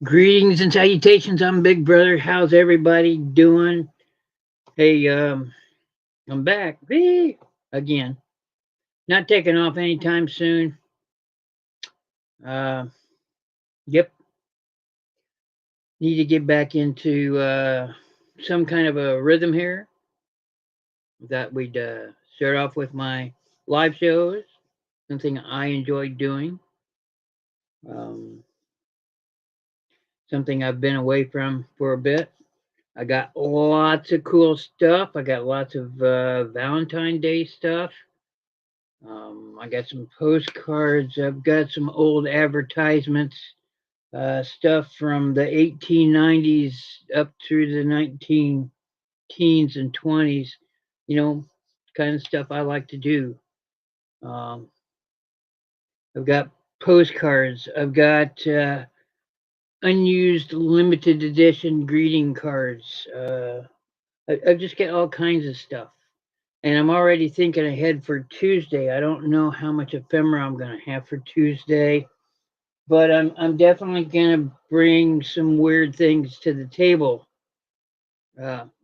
Greetings and salutations. I'm Big Brother. How's everybody doing? Hey, I'm back. Whee! Again. Not taking off anytime soon. Uh, yep. Need to get back into some kind of a rhythm here. That we'd start off with my live shows. Something I enjoy doing. Um, Something I've been away from for a bit. I got lots of cool stuff. I got lots of Valentine Day stuff. I got some postcards. I've got some old advertisements, stuff from the 1890s up through the 19 teens and 20s. You know, kind of stuff I like to do. Um, I've got postcards. I've got unused limited edition greeting cards. I've just got all kinds of stuff. And I'm already thinking ahead for Tuesday. I don't know how much ephemera I'm going to have for Tuesday, but I'm definitely going to bring some weird things to the table.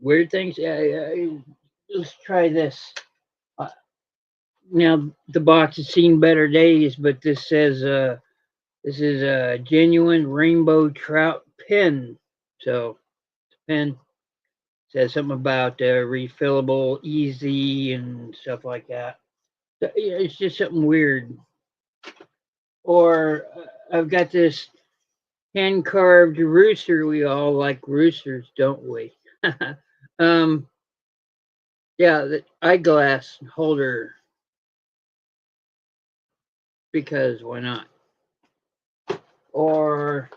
Weird things. Let's try this. Uh, Now the box has seen better days, but this is a genuine rainbow trout pin. So pen says something about refillable, easy, and stuff like that. So, yeah, it's just something weird. Or I've got this hand carved rooster. We all like roosters, don't we? um, yeah, the eyeglass holder because why not? Or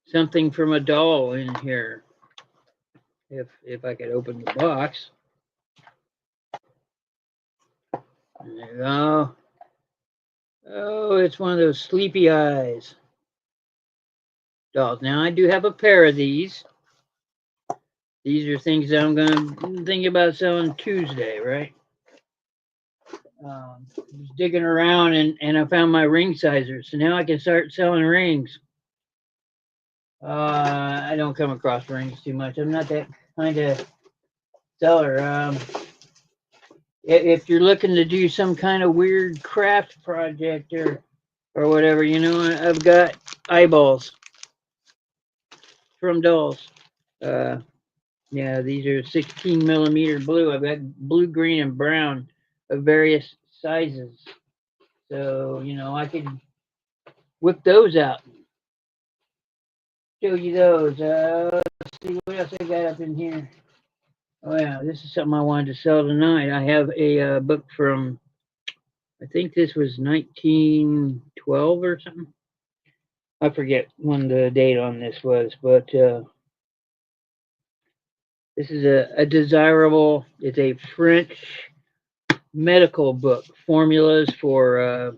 something from a doll in here. If I could open the box. There you go. Oh, it's one of those sleepy eyes dolls. Now I do have a pair of these. These are things that I'm gonna think about selling Tuesday, right? Was digging around and I found my ring sizer. So now I can start selling rings. I don't come across rings too much. I'm not that kind of seller. If you're looking to do some kind of weird craft project or whatever, I've got eyeballs from dolls. Uh, yeah, these are 16 millimeter blue. I've got blue, green, and brown of various sizes. So I could whip those out, show you those. Let's see what else I got up in here. Oh yeah, this is something I wanted to sell tonight. I have a book from I think this was 1912 or something. I forget when the date on this was, but this is a desirable. It's a French medical book, formulas for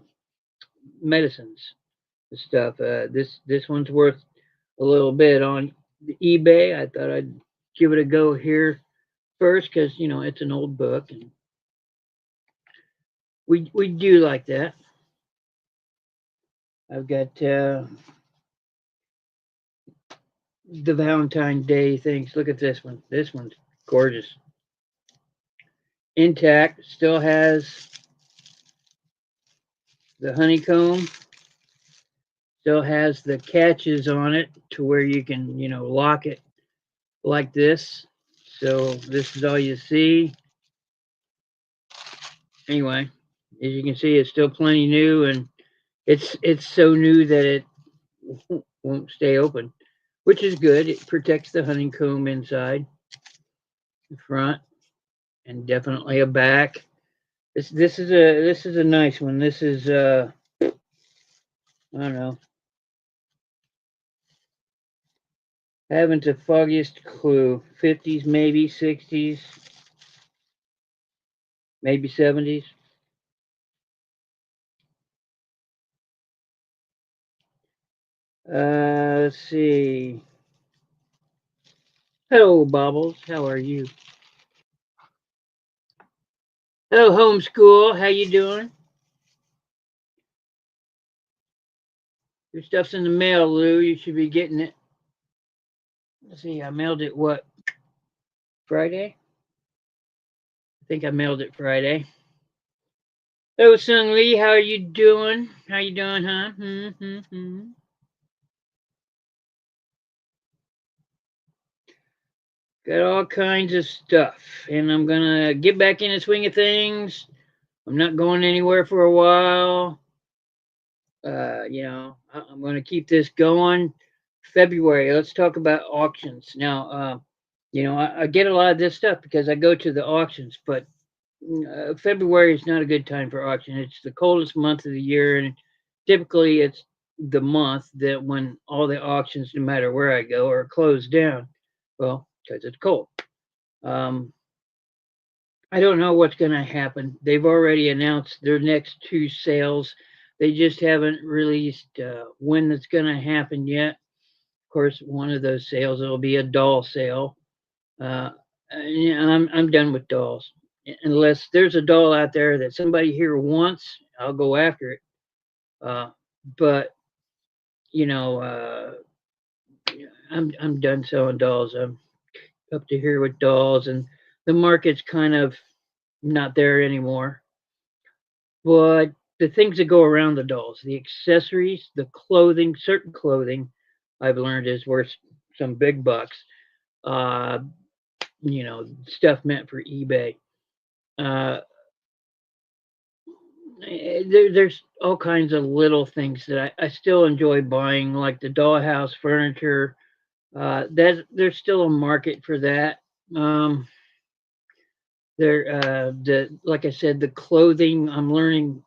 medicines and stuff. This one's worth a little bit on eBay. I thought I'd give it a go here first because it's an old book and we do like that. I've got the Valentine Day things. Look at this one. This one's gorgeous, intact. Still has the honeycomb. Still has the catches on it to where you can lock it like this. So this is all you see. Anyway, as you can see, it's still plenty new and it's so new that it won't stay open, which is good. It protects the honeycomb inside the front and definitely a back. This is a nice one. This is I don't know. Haven't the foggiest clue. 50s, maybe 60s, maybe 70s. Let's see. Hello, Bobbles. How are you? Hello, homeschool. How you doing? Your stuff's in the mail, Lou. You should be getting it. Let's see, I mailed it what? Friday? I think I mailed it Friday. Oh, Sung Lee, how are you doing? How you doing, huh? Got all kinds of stuff, and I'm gonna get back in the swing of things. I'm not going anywhere for a while. I'm going to keep this going. February, let's talk about auctions. Now, I get a lot of this stuff because I go to the auctions, but February is not a good time for auction. It's the coldest month of the year, and typically it's the month that when all the auctions, no matter where I go, are closed down. Well, because it's cold. Um, I don't know what's going to happen. They've already announced their next two sales. They just haven't released when it's going to happen yet. Of course, one of those sales will be a doll sale. I'm done with dolls. Unless there's a doll out there that somebody here wants, I'll go after it. But you know, I'm done selling dolls. I'm up to here with dolls, and the market's kind of not there anymore. But the things that go around the dolls, the accessories, the clothing, certain clothing, I've learned is worth some big bucks. Uh, Stuff meant for eBay. Uh, there's all kinds of little things that I still enjoy buying, like the dollhouse furniture. There's still a market for that. Like I said, the clothing. I'm learning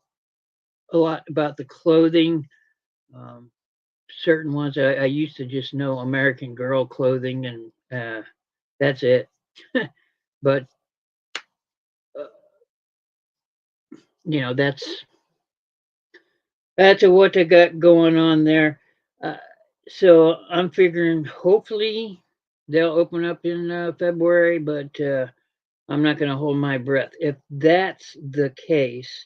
a lot about the clothing. Um, Certain ones I used to just know American Girl clothing, and that's it. But uh, you know, that's what they got going on there. Uh, so I'm figuring hopefully they'll open up in February, but I'm not going to hold my breath. If that's the case,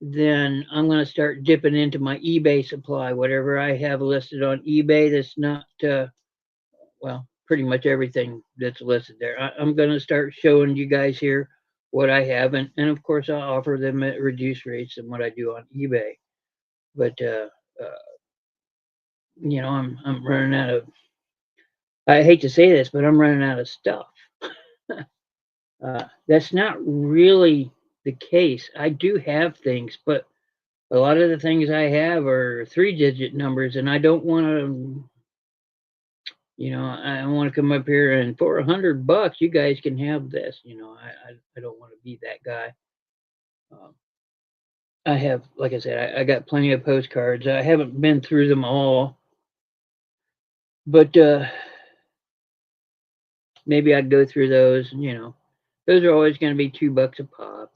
then I'm going to start dipping into my eBay supply, whatever I have listed on eBay that's not, well, pretty much everything that's listed there. I'm going to start showing you guys here what I have, and of course, I'll offer them at reduced rates than what I do on eBay. But I'm running out of. I hate to say this, but I'm running out of stuff. That's not really the case. I do have things, but a lot of the things I have are three-digit numbers, and I don't want to. I want to come up here and for $100, you guys can have this. I don't want to be that guy. Um, I have, like I said, I got plenty of postcards. I haven't been through them all, but maybe I'd go through those. Those are always going to be $2 a pop.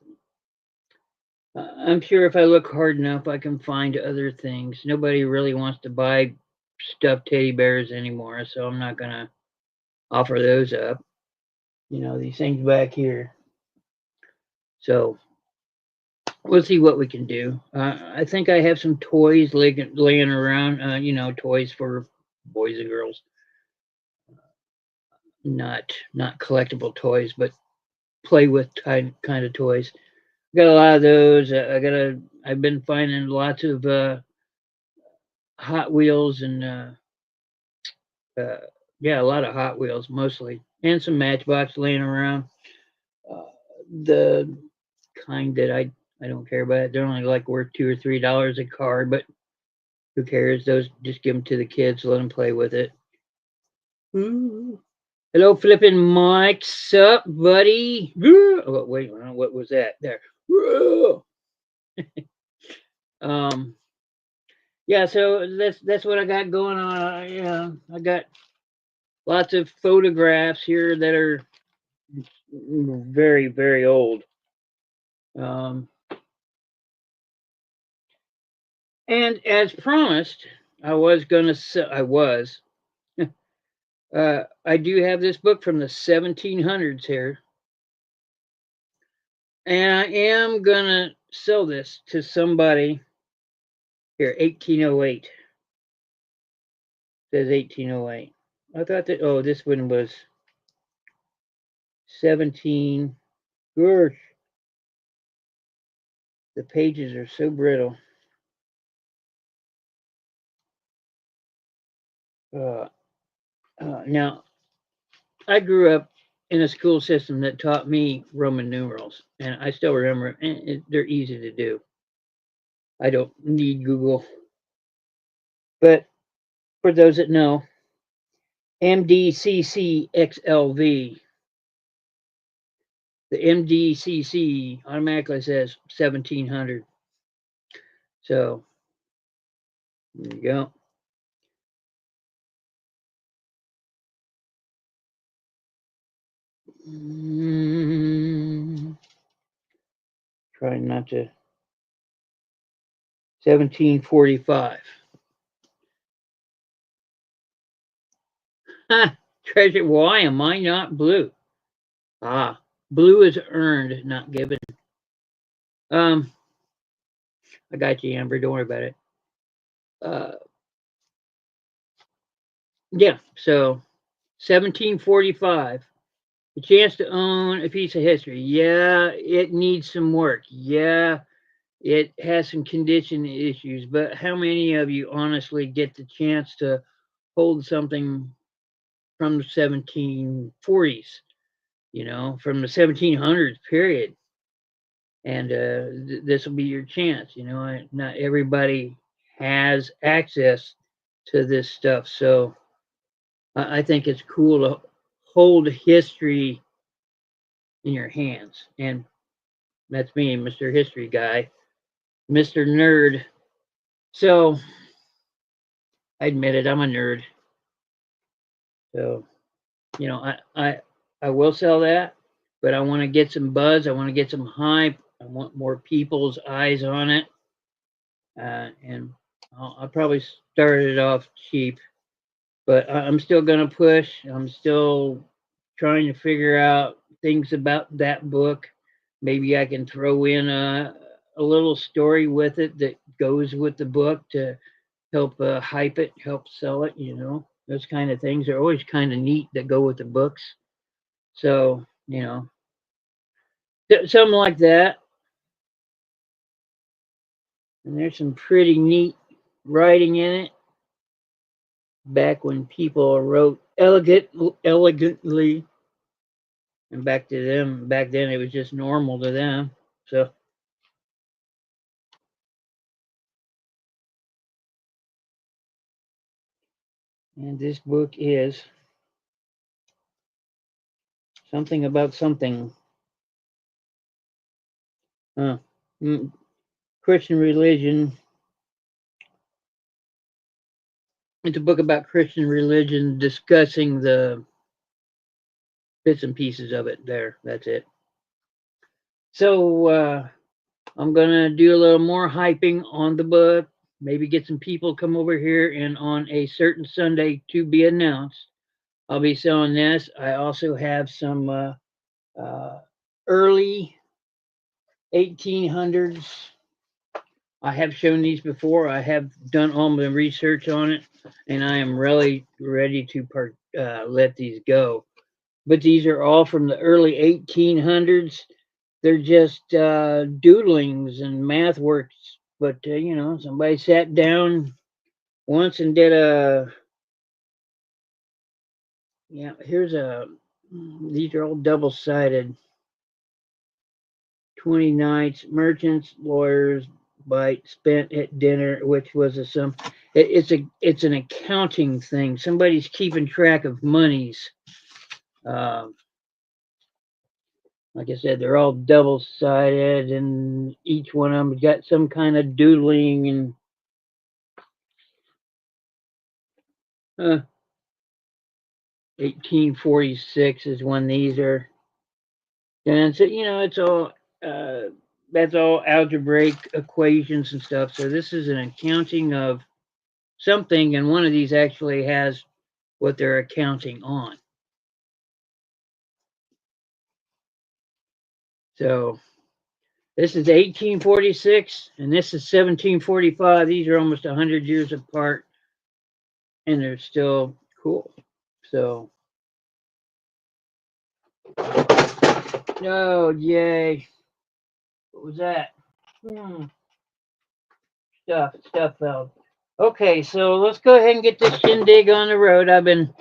I'm sure if I look hard enough, I can find other things. Nobody really wants to buy stuffed teddy bears anymore, so I'm not going to offer those up. These things back here. So we'll see what we can do. I think I have some toys laying around. Toys for boys and girls, not collectible toys, but play with kind of toys. Got a lot of those. I've been finding lots of Hot Wheels and uh, yeah, a lot of Hot Wheels mostly, and some Matchbox laying around. Uh, the kind that I don't care about. They're only like worth $2 or $3 a card, but who cares? Those just give them to the kids, let them play with it. Ooh. Hello, flipping Mike. Sup, buddy? Oh, wait, what was that? There. um, yeah. So that's what I got going on. I got lots of photographs here that are very, very old. Um, and as promised, I was gonna. I was. I do have this book from the 1700s here, and I am gonna sell this to somebody here. 1808. Says 1808. I thought that, oh, this one was 17. Gosh, the pages are so brittle. Uh, now, I grew up in a school system that taught me Roman numerals, and I still remember, and they're easy to do. I don't need Google. But for those that know, MDCCXLV, the MDCC automatically says 1700. So there you go. Trying not to. 1745. Treasure. Why am I not blue? Ah, blue is earned, not given. Um, I got you, Amber. Don't worry about it. Uh, yeah. So 1745. The chance to own a piece of history. Yeah, it needs some work. Yeah, it has some condition issues. But how many of you honestly get the chance to hold something from the 1740s? You know, from the 1700s period? And this will be your chance. You know, not everybody has access to this stuff, so I think it's cool to hold history in your hands. And that's me, Mr. History Guy, Mr. Nerd. So I admit it, I'm a nerd. So you know, I will sell that, but I want to get some buzz. I want to get some hype. I want more people's eyes on it. And I'll probably start it off cheap, but I'm still going to push. I'm still trying to figure out things about that book. Maybe I can throw in a little story with it that goes with the book to help hype it, help sell it. You know, those kind of things are always kind of neat that go with the books. So, you know, something like that. And there's some pretty neat writing in it. Back when people wrote elegantly, and back then it was just normal to them. So, and this book is something about something. Uh, Christian religion. It's a book about Christian religion discussing the bits and pieces of it. There, that's it. So I'm gonna do a little more hyping on the book. Maybe get some people come over here, and on a certain Sunday to be announced, I'll be selling this. I also have some uh, early 1800s. I have shown these before. I have done all the research on it, and I am really ready to let these go. But these are all from the early 1800s. They're just doodlings and math works. But you know, somebody sat down once and did a. Yeah, here's a. These are all double-sided. 20 nights, merchants, lawyers, bite spent at dinner, which was a some. It's an accounting thing. Somebody's keeping track of monies. Um, like I said, they're all double sided, and each one of them's got some kind of doodling and. 1846 is when these are done. So you know, it's all uh, that's all algebraic equations and stuff. So this is an accounting of something, and one of these actually has what they're accounting on. So this is 1846, and this is 1745. These are almost 100 years apart, and they're still cool. So, oh, yay. What was that? Stuff fell. Okay, so let's go ahead and get this shindig on the road. I've been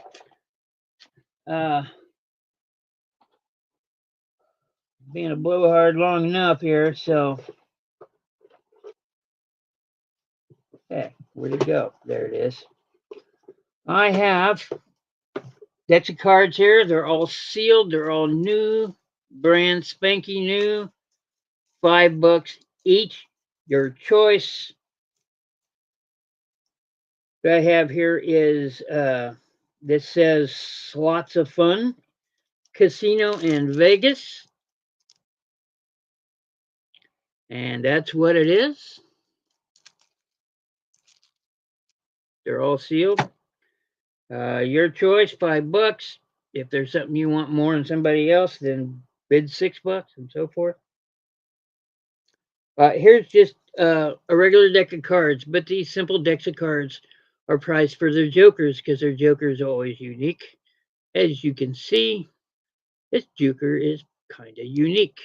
uh, being a blowhard long enough here, so. Hey, where'd it go? There it is. I have decks of cards here. They're all sealed. They're all new, brand spanky new. $5 each. Your choice. What I have here is this says Slots of Fun, Casino in Vegas. And that's what it is. They're all sealed. Your choice, $5. If there's something you want more than somebody else, then bid $6 and so forth. Here's just a regular deck of cards, but these simple decks of cards are priced for their jokers because their jokers are always unique. As you can see, this joker is kind of unique.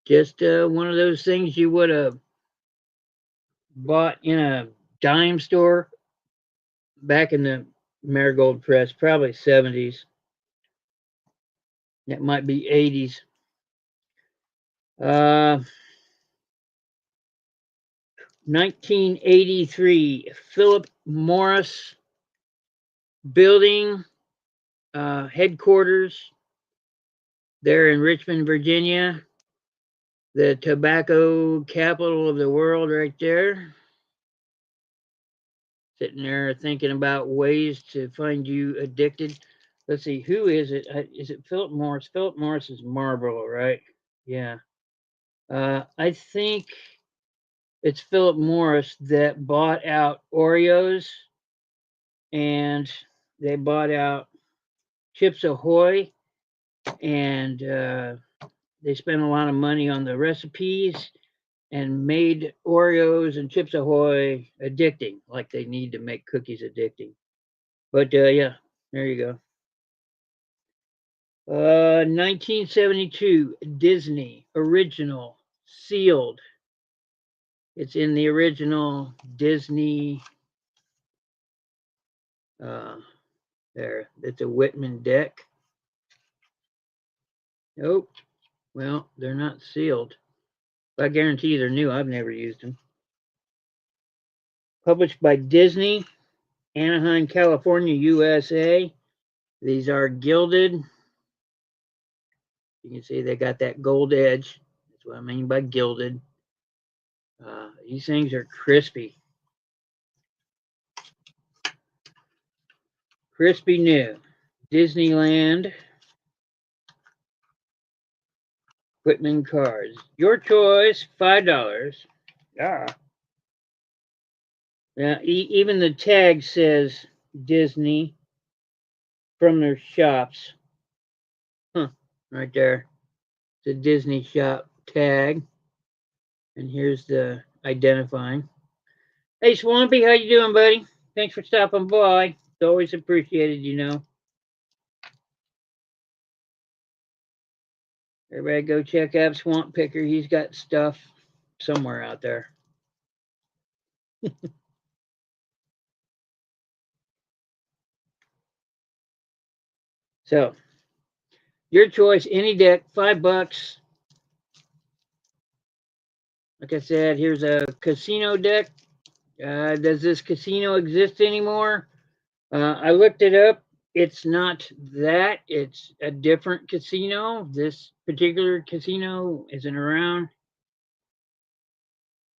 Just one of those things you would have bought in a dime store back in the Marigold Press, probably 70s. That might be 80s. 1983, Philip Morris building headquarters there in Richmond, Virginia, the tobacco capital of the world right there. Sitting there thinking about ways to find you addicted. Let's see, who is it? Is it Philip Morris? Philip Morris is Marlboro, right? Yeah. I think it's Philip Morris that bought out Oreos and they bought out Chips Ahoy and they spent a lot of money on the recipes and made Oreos and Chips Ahoy addicting, like they need to make cookies addicting. But yeah, there you go. 1972, Disney original sealed. It's in the original Disney. There, it's a Whitman deck. Nope. Well, they're not sealed. I guarantee they're new. I've never used them. Published by Disney, Anaheim, California, USA. These are gilded. You can see they got that gold edge. That's what I mean by gilded. These things are crispy. Crispy new. Disneyland. Whitman cards. Your choice, $5. Yeah. Now, even the tag says Disney from their shops. Huh, right there. It's a Disney shop tag. And here's the identifying. Hey, Swampy, how you doing, buddy? Thanks for stopping by. It's always appreciated, you know. Everybody go check out Swamp Picker. He's got stuff somewhere out there. So, your choice, any deck, $5. Like I said, here's a casino deck. Does this casino exist anymore? I looked it up. It's not that. It's a different casino. This particular casino isn't around.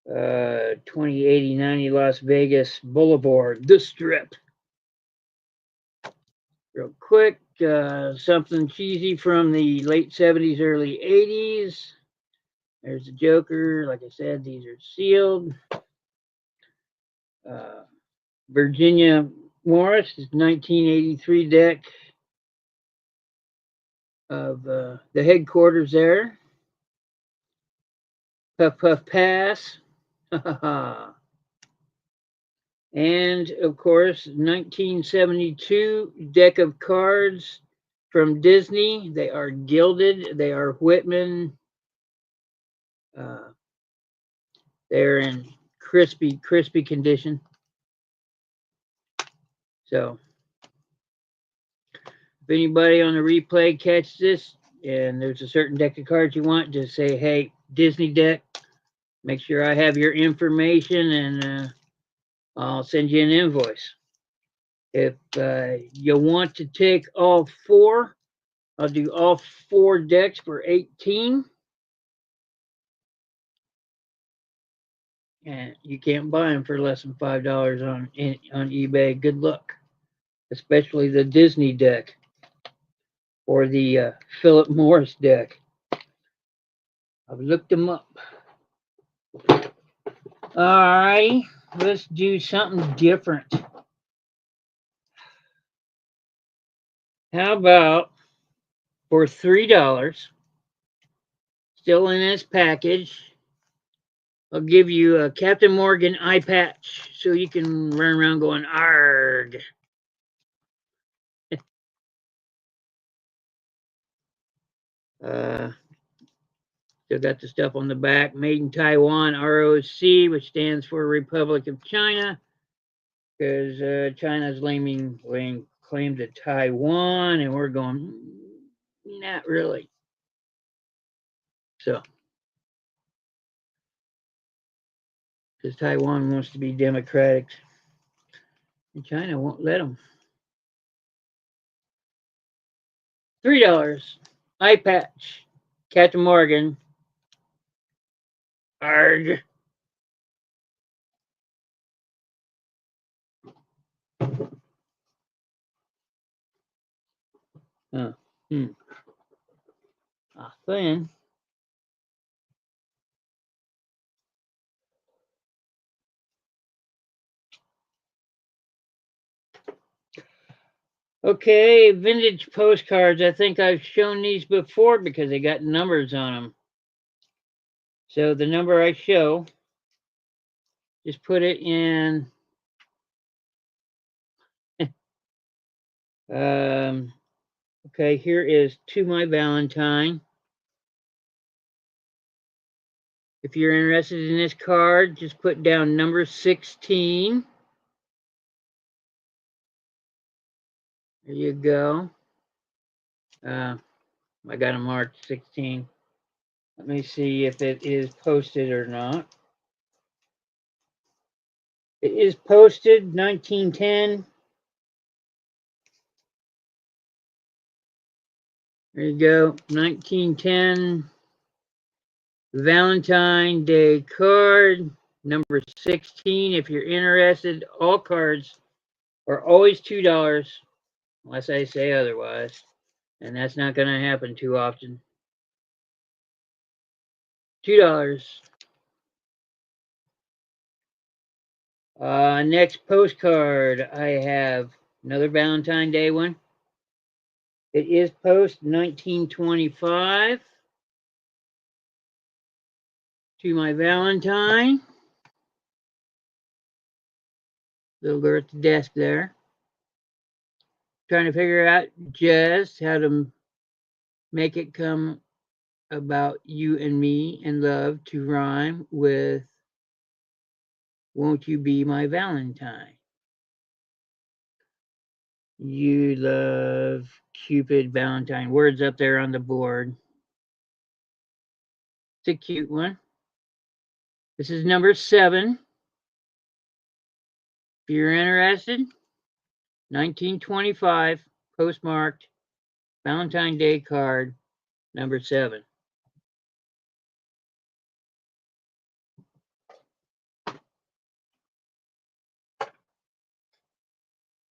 2080 Las Vegas Boulevard, the Strip. Real quick, something cheesy from the late 70s, early 80s. There's the Joker. Like I said, these are sealed. Virginia Morris is 1983 deck of the headquarters there. Puff Puff Pass. And of course, 1972 deck of cards from Disney. They are gilded. They are Whitman. They're in crispy condition. So if anybody on the replay catches this and there's a certain deck of cards you want, just say, hey, Disney deck, make sure I have your information and I'll send you an invoice. If you want to take all four, I'll do all four decks for $18. And you can't buy them for less than $5 on eBay. Good luck, especially the Disney deck or the Philip Morris deck. I've looked them up. All right, let's do something different. How about for $3, still in this package, I'll give you a Captain Morgan eye patch so you can run around going, arg. Still got the stuff on the back. Made in Taiwan, ROC, which stands for Republic of China, because China's laying claim to Taiwan, and we're going, not really. So, because Taiwan wants to be democratic, and China won't let them. $3, eye patch, Captain Morgan, arg. Thin. Okay, vintage postcards. I think I've shown these before because they got numbers on them. So the number I show, just put it in. Okay, here is To My Valentine. If you're interested in this card, just put down number 16. There you go. I got them marked 16. Let me see if it is posted or not. It is posted 1910. There you go, 1910 Valentine Day card, number 16. If you're interested, all cards are always $2, unless I say otherwise. And that's not going to happen too often. $2. Next postcard, I have another Valentine Day one. It is post 1925. To My Valentine. Little girl at the desk there. Trying to figure out just how to make it come about you and me and love to rhyme with Won't You Be My Valentine? You love Cupid Valentine. Words up there on the board. It's a cute one. This is number 7. If you're interested, 1925, postmarked, Valentine Day card, number 7.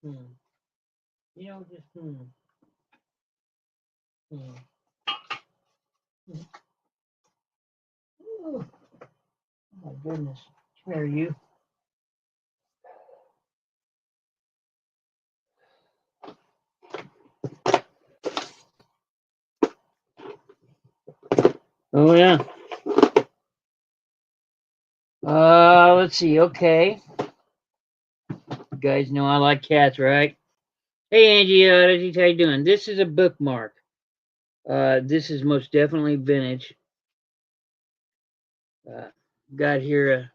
You know, just Oh my goodness, where are you? Oh yeah. Let's see. Okay. guys know I like cats, right? Hey, Angie, how you doing? This is a bookmark. This is most definitely vintage. Got here a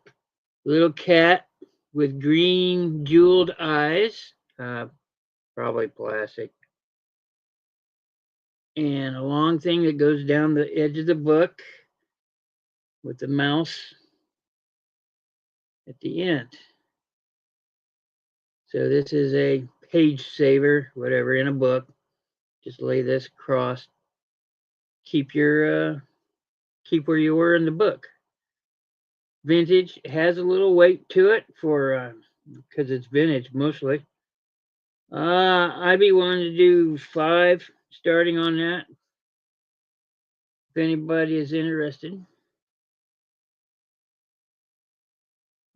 little cat with green jeweled eyes, probably plastic, and a long thing that goes down the edge of the book with the mouse at the end. So this is a page saver, whatever, in a book. Just lay this across. Keep keep where you were in the book. Vintage has a little weight to it for because it's vintage mostly. I'd be willing to do 5 starting on that. If anybody is interested,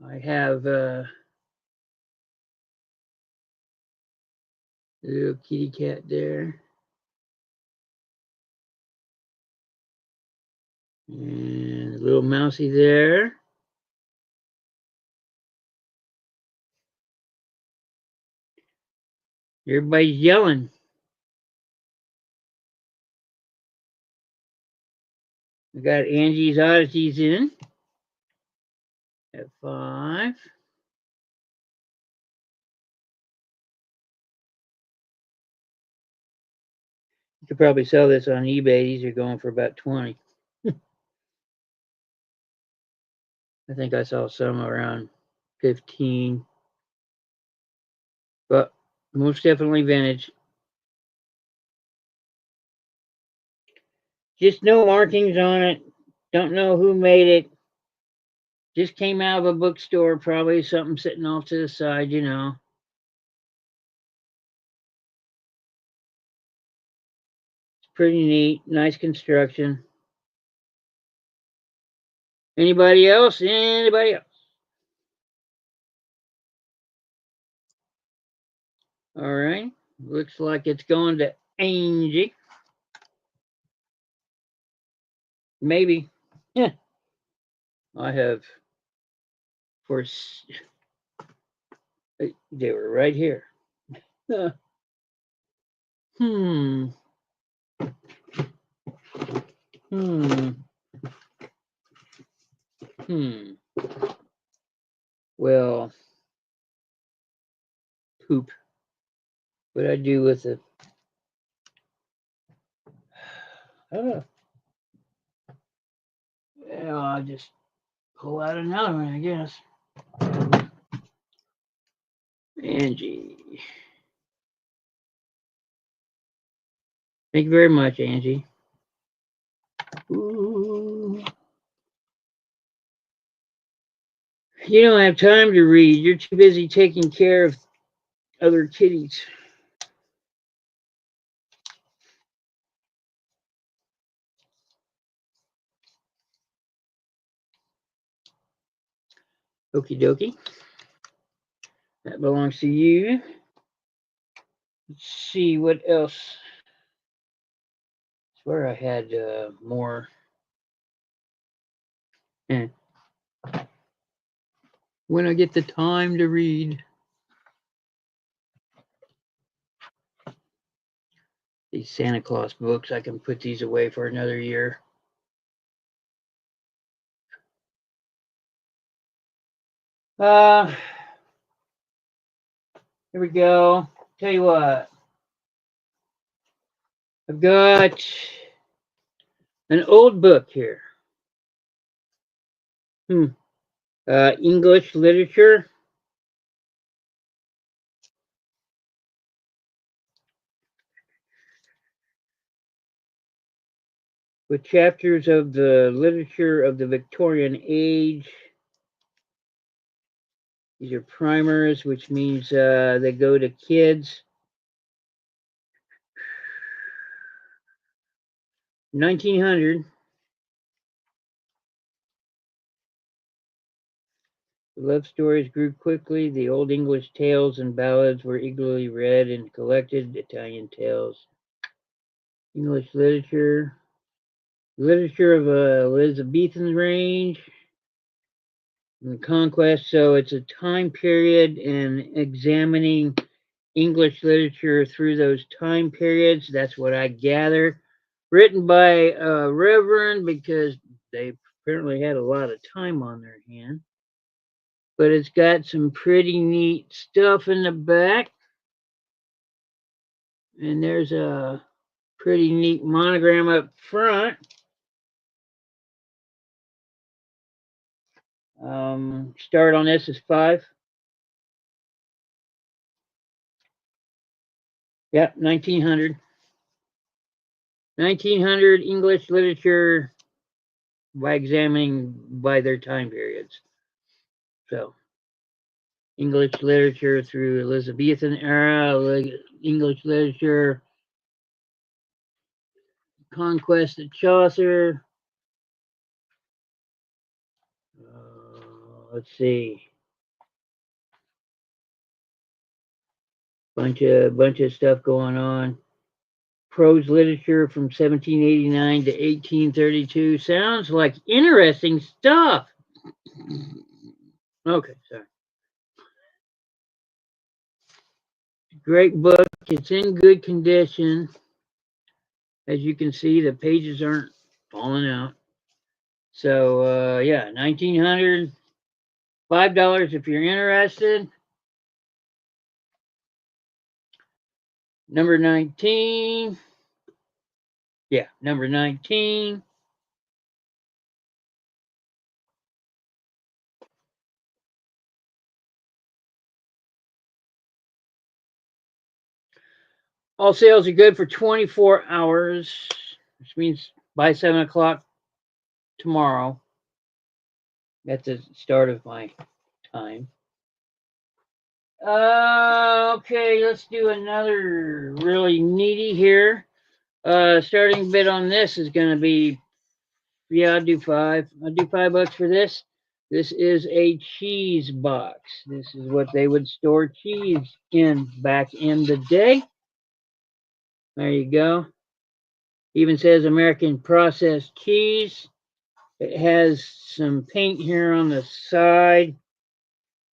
I have a little kitty cat there, and a little mousey there. Everybody's yelling. We got Angie's Oddities in at 5. You could probably sell this on eBay. These are going for about 20. I think I saw some around 15. But most definitely vintage. Just no markings on it. Don't know who made it. Just came out of a bookstore, probably something sitting off to the side, you know. It's pretty neat, nice construction. Anybody else? Anybody else? All right. Looks like it's going to Angie. Maybe. Yeah. I have for they were right here. Hmm. Hmm. Hmm. Well, poop. What I do with it? Oh. Yeah, I'll just pull out another one, I guess. Angie. Thank you very much, Angie. Ooh. You don't have time to read. You're too busy taking care of other kitties. Okie dokie. That belongs to you. Let's see what else. I swear I had more. Eh. When I get the time to read. These Santa Claus books, I can put these away for another year. Here we go. Tell you what. I've got an old book here. English literature. With chapters of the literature of the Victorian age. These are primers, which means they go to kids. 1900. The love stories grew quickly. The old English tales and ballads were eagerly read and collected. Italian tales. English literature. Literature of Elizabethan range. and conquest. So it's a time period and examining English literature through those time periods. That's what I gather. Written by a Reverend because they apparently had a lot of time on their hand. But it's got some pretty neat stuff in the back. And there's a pretty neat monogram up front. Start on this is 5. Yep, 1900. 1900 English literature by examining by their time periods. So, English literature through Elizabethan era, English literature, conquest of Chaucer. Let's see, bunch of stuff going on. Prose literature from 1789 to 1832. Sounds like interesting stuff. Okay, sorry. Great book. It's in good condition. As you can see, the pages aren't falling out. So yeah, 1900, $5 if you're interested. Number 19. Yeah, number 19. All sales are good for 24 hours, which means by 7 o'clock tomorrow. That's the start of my time. Okay, let's do another really needy here. Starting bid on this is going to be, yeah, I'll do 5. I'll do $5 for this. This is a cheese box. This is what they would store cheese in back in the day. There you go. Even says American processed cheese. It has some paint here on the side.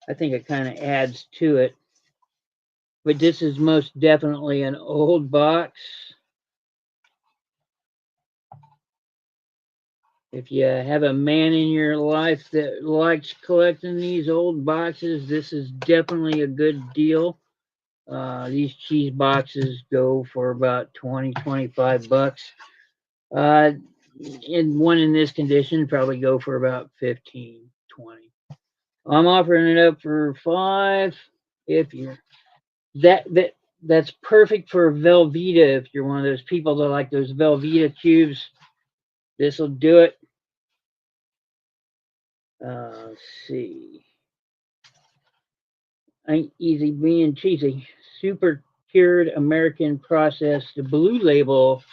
I think it kind of adds to it. But this is most definitely an old box. If you have a man in your life that likes collecting these old boxes, this is definitely a good deal. These cheese boxes go for about 20, 25 bucks. And one in this condition probably go for about 15, 20. I'm offering it up for 5. If you're that's perfect for Velveeta. If you're one of those people that like those Velveeta cubes, this will do it. Let's see. Ain't easy being cheesy. Super cured American processed blue label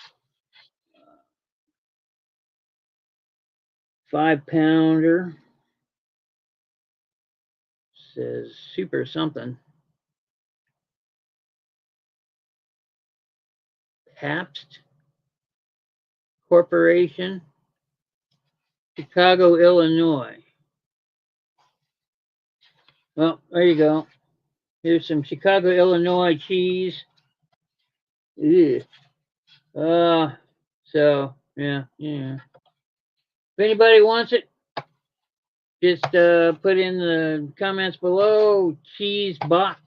5-pounder. Says super something. Pabst Corporation, Chicago, Illinois. Well, there you go. Here's some Chicago, Illinois cheese. Ew. So yeah. If anybody wants it, just put in the comments below. Cheese box,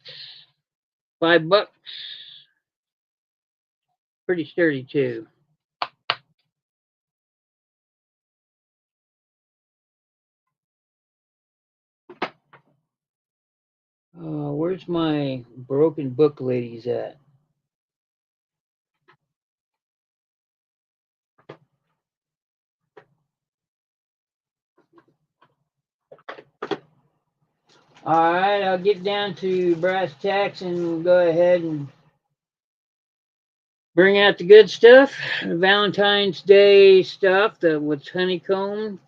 $5. Pretty sturdy too. Where's my broken book ladies at? All right, I'll get down to brass tacks and we'll go ahead and bring out the good stuff. The Valentine's Day stuff that with honeycomb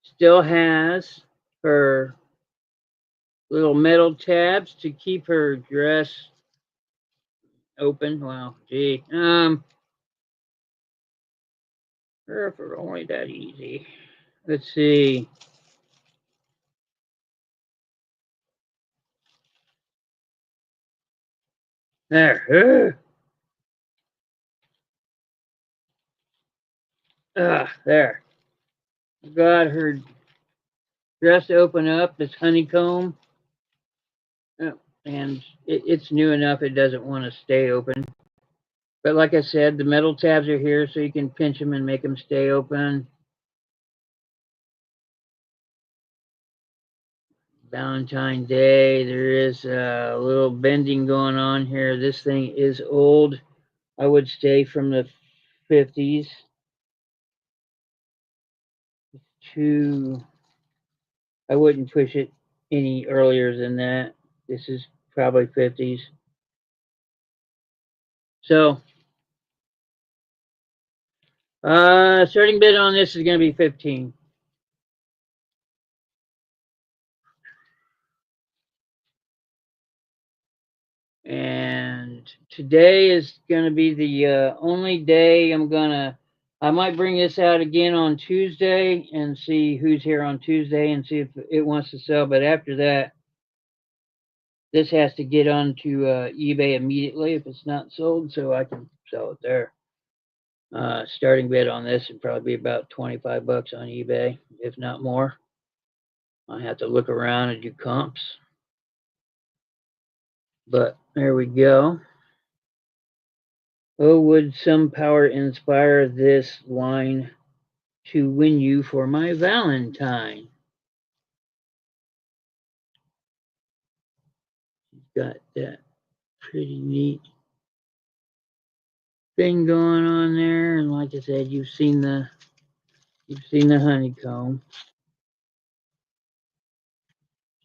still has her little metal tabs to keep her dress open. Wow, gee. If it were only that easy. Let's see. There. There. Got her dress open up. It's honeycomb. Oh, and it's new enough it doesn't want to stay open. But like I said, the metal tabs are here so you can pinch them and make them stay open. Valentine's Day, there is a little bending going on here. This thing is old. I would say from the 50s to, I wouldn't push it any earlier than that. This is probably 50s. So, starting bid on this is going to be 15. And today is going to be the only day I might bring this out again on Tuesday and see who's here on Tuesday and see if it wants to sell. But after that, this has to get onto eBay immediately if it's not sold, so I can sell it there. Starting bid on this would probably be about 25 bucks on eBay, if not more. I have to look around and do comps. But there we go. Oh, would some power inspire this line to win you for my Valentine? Got that pretty neat thing going on there, and like I said, you've seen the honeycomb.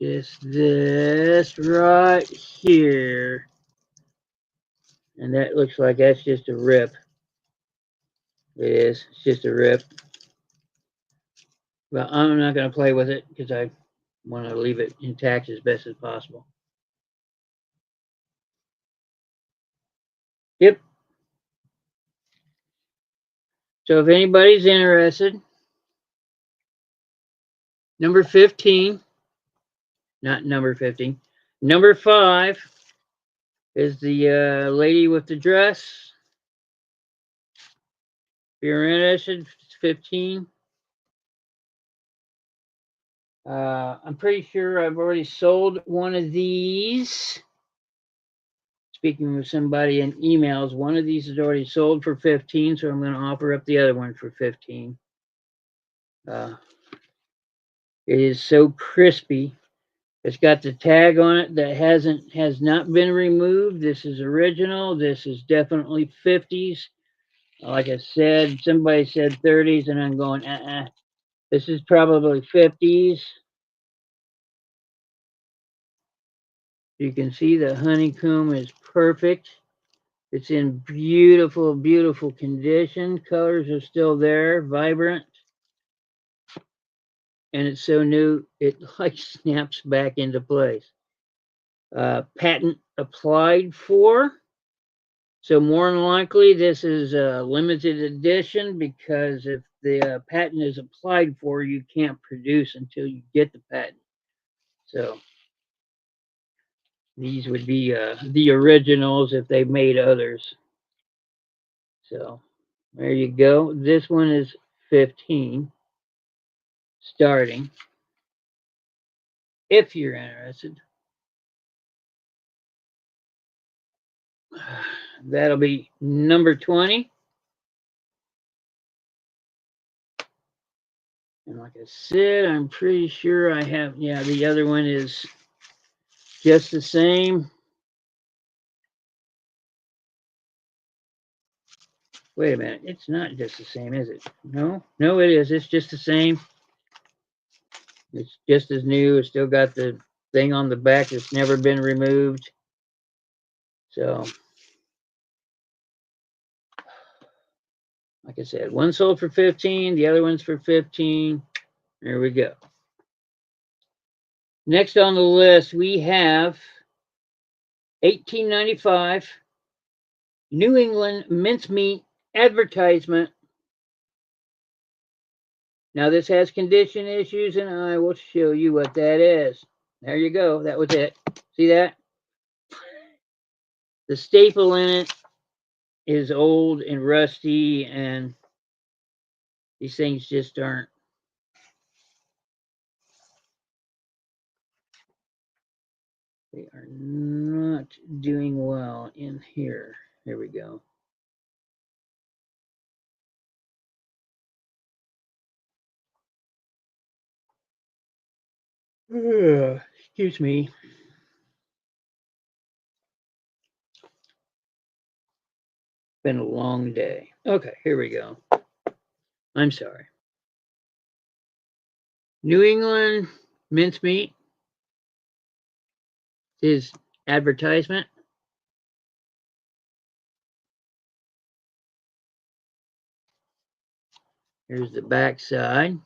Just this right here, and that looks like that's just a rip. It is. It's just a rip. But I'm not going to play with it because I want to leave it intact as best as possible. Yep. So if anybody's interested, number 15, not number 15, number 5 is the lady with the dress. If you're interested, it's 15. I'm pretty sure I've already sold one of these. Speaking with somebody in emails, one of these is already sold for 15, so I'm going to offer up the other one for 15. It is so crispy. It's got the tag on it that has not been removed. This is original. This is definitely 50s. Like I said, somebody said 30s, and I'm going, This is probably 50s. You can see the honeycomb is perfect. It's in beautiful, beautiful condition. Colors are still there, vibrant. And it's so new, it like snaps back into place. Patent applied for. So more than likely, this is a limited edition because if the patent is applied for, you can't produce until you get the patent. So these would be the originals if they made others. So there you go. This one is 15 starting. If you're interested, that'll be number 20. And like I said, I'm pretty sure I have, yeah, the other one is just the same. Wait a minute, it's not just the same, is it? No, it is. It's just the same. It's just as new. It's still got the thing on the back that's never been removed. So, like I said, one sold for 15, the other one's for 15. There we go. Next on the list, we have 1895 New England mincemeat advertisement. Now this has condition issues, and I will show you what that is. There you go. That was it. See that? The staple in it is old and rusty, and these things just aren't. They are not doing well in here. Here we go. Excuse me. Been a long day. Okay, here we go. I'm sorry. New England mincemeat is advertisement. Here's the back side.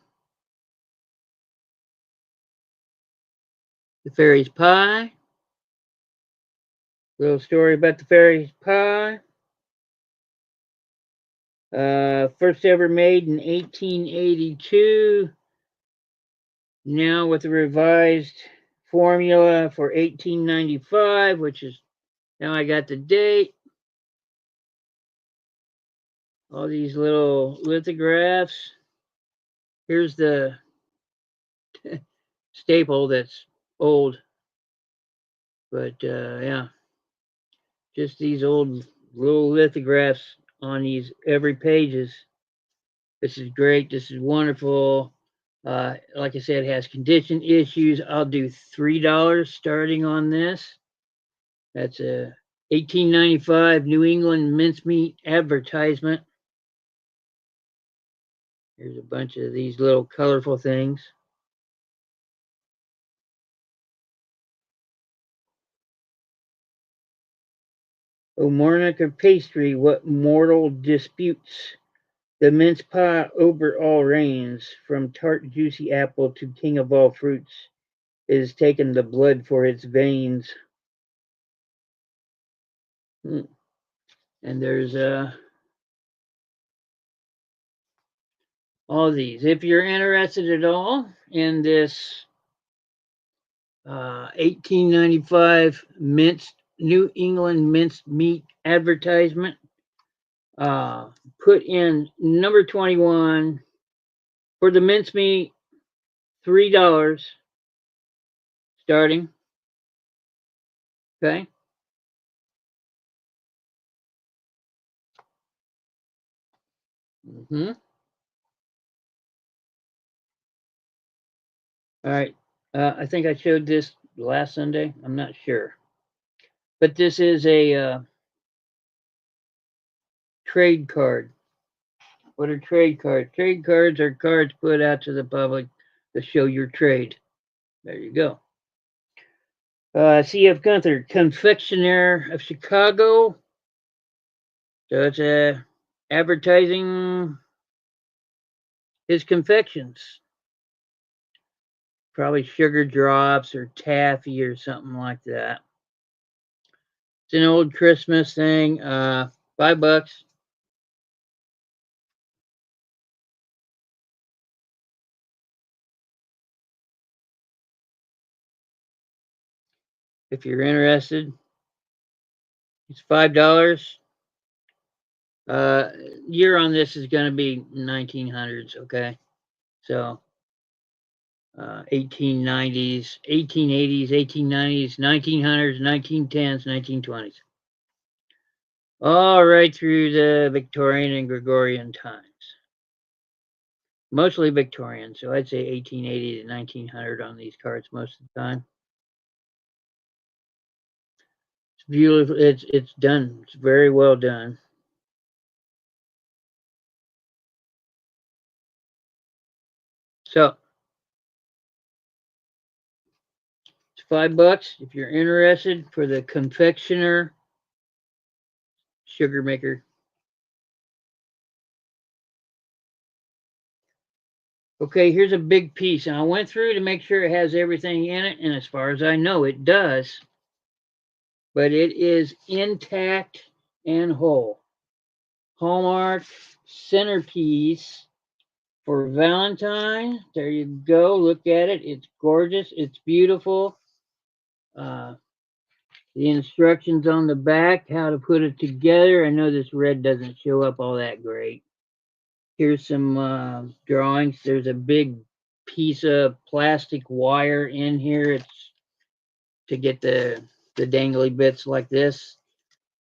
The fairy's pie. Little story about the fairy's pie. First ever made in 1882. Now with a revised formula for 1895, which is now I got the date. All these little lithographs. Here's the staple that's old, but yeah, just these old little lithographs on these every pages. This is great. This is wonderful. Like I said, it has condition issues. I'll do $3 starting on this. That's a 1895 New England mincemeat advertisement. Here's a bunch of these little colorful things. O monarch of pastry, what mortal disputes? The mince pie over all reigns, from tart juicy apple to king of all fruits, is taken the blood for its veins. And there's all these. If you're interested at all in this 1895 New England minced meat advertisement, put in number 21 for the mincemeat, $3 starting. Okay. Mm-hmm. All right. I think I showed this last Sunday. I'm not sure. But this is a trade card. What are trade cards? Trade cards are cards put out to the public to show your trade. There you go. C.F. Gunther, confectioner of Chicago. So it's advertising his confections. Probably sugar drops or taffy or something like that. It's an old Christmas thing. $5. If you're interested, it's $5. Year on this is going to be 1900s. Okay, so 1890s, 1880s, 1890s, 1900s, 1910s, 1920s. All right through the Victorian and Gregorian times. Mostly Victorian, so I'd say 1880 to 1900 on these cards most of the time. It's beautiful. It's done. It's very well done. So it's $5 if you're interested for the confectioner sugar maker. Okay, here's a big piece, and I went through to make sure it has everything in it, and as far as I know, it does. But it is intact and whole. Hallmark centerpiece for Valentine. There you go. Look at it. It's gorgeous. It's beautiful. The instructions on the back, how to put it together. I know this red doesn't show up all that great. Here's some drawings. There's a big piece of plastic wire in here. It's to get the dangly bits like this.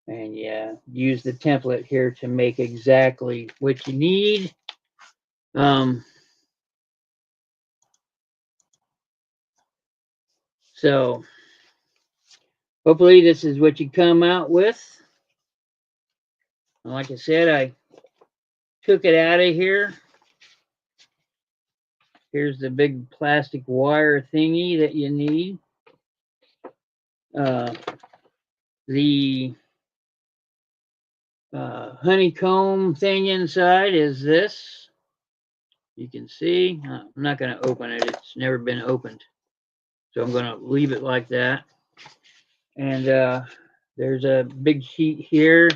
And yeah, use the template here to make exactly what you need. So hopefully this is what you come out with. And like I said, I took it out of here. Here's the big plastic wire thingy that you need. Uh, the honeycomb thing inside is this. You can see. I'm not going to open it. It's never been opened. So I'm going to leave it like that. And there's a big sheet here.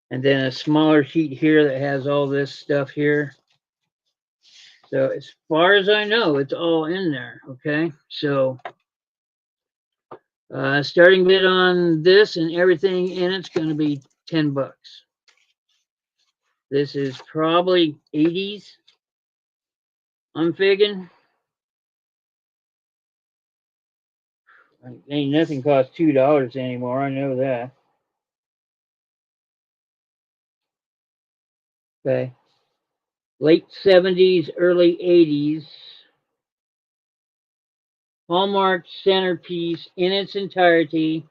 And then a smaller sheet here that has all this stuff here. So as far as I know, it's all in there. Okay. So starting bid on this and everything in it's going to be $10. This is probably 80s. I'm figuring. Ain't nothing costs $2 anymore. I know that. Okay. Late 70s, early 80s. Hallmark centerpiece in its entirety.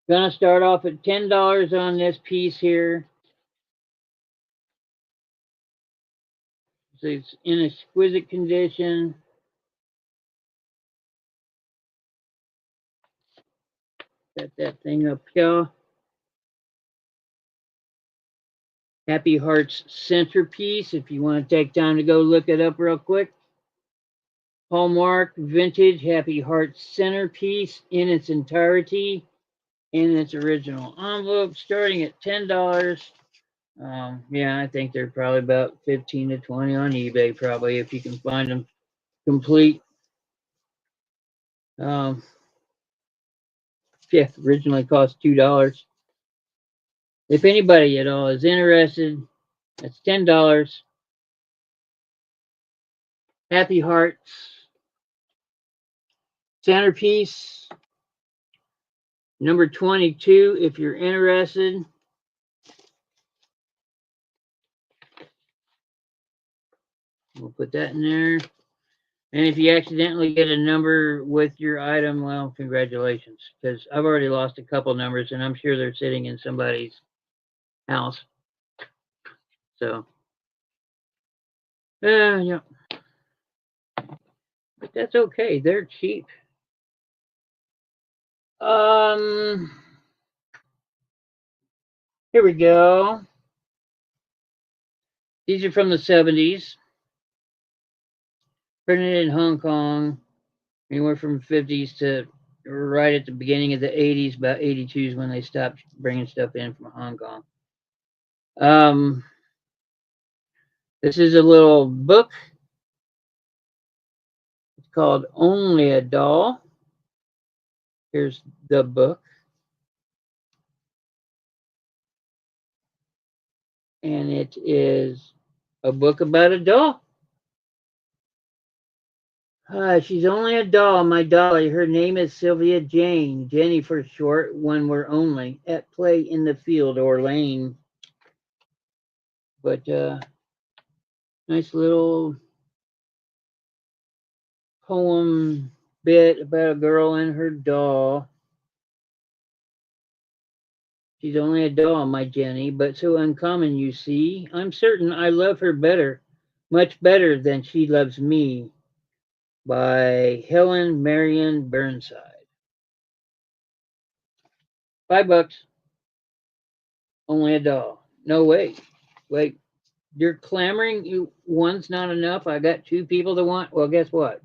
Gonna start off at $10 on this piece here. So it's in exquisite condition. Got that thing up here. Happy Hearts centerpiece. If you want to take time to go look it up real quick. Hallmark vintage Happy Hearts centerpiece in its entirety. In its original envelope, starting at $10. Yeah, I think they're probably about 15 to 20 on eBay, probably if you can find them complete. Yeah, originally cost $2. If anybody at all is interested, that's $10. Happy Hearts centerpiece, number 22. If you're interested, we'll put that in there. And if you accidentally get a number with your item, well, congratulations, because I've already lost a couple numbers, and I'm sure they're sitting in somebody's house. So, yeah, but that's okay. They're cheap. Here we go. These are from the 70s, printed in Hong Kong, anywhere from 50s to right at the beginning of the 80s. About 82 is when they stopped bringing stuff in from Hong Kong. This is a little book. It's called Only a Doll. Here's the book. And it is a book about a doll. She's only a doll, my dolly. Her name is Sylvia Jane, Jenny for short, one word only, at play in the field or lane. But nice little poem bit about a girl and her doll. She's only a doll, my Jenny, but so uncommon, you see. I'm certain I love her better, much better than she loves me. By Helen Marion Burnside. $5. Only a doll. No way. Wait, you're clamoring. You one's not enough. I got two people that want. Well, guess what?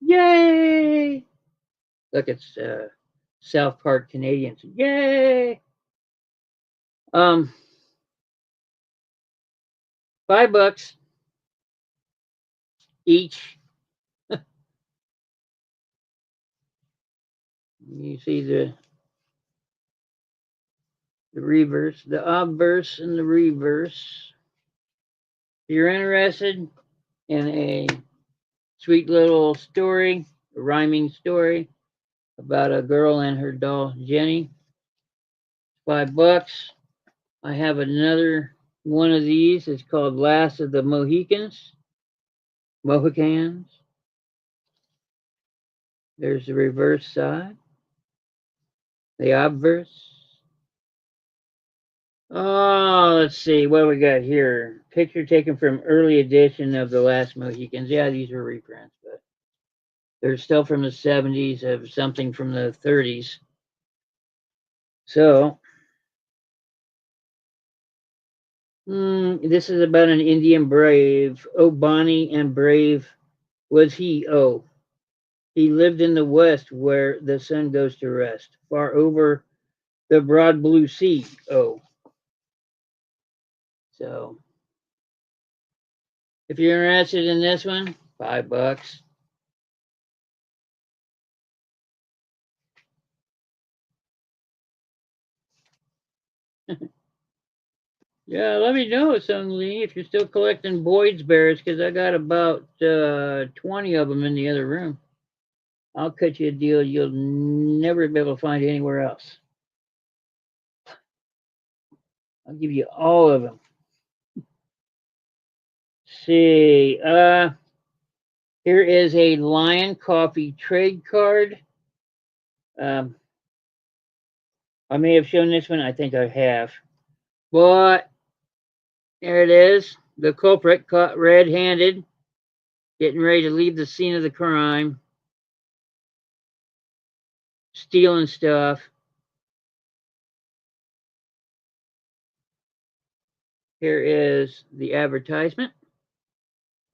Yay! Look, it's South Park Canadians. Yay! Um, $5 each. You see the reverse, the obverse, and the reverse. If you're interested in a sweet little story, a rhyming story about a girl and her doll Jenny, $5. I have another one of these. It's called Last of the Mohicans. There's the reverse side, the obverse. Oh, let's see what we got here. Picture taken from early edition of The Last Mohicans. Yeah, these were reprints, but they're still from the 70s, of something from the 30s. So, this is about an Indian brave. Oh, bonny and brave was he. Oh, he lived in the west where the sun goes to rest, far over the broad blue sea. Oh, so if you're interested in this one, $5. Yeah, let me know, Sung Lee, if you're still collecting Boyd's bears, because I got about 20 of them in the other room. I'll cut you a deal you'll never be able to find anywhere else. I'll give you all of them. Let's see, here is a Lion Coffee trade card. Um, I may have shown this one. I think I have. But there it is. The culprit caught red-handed, getting ready to leave the scene of the crime, stealing stuff. Here is the advertisement.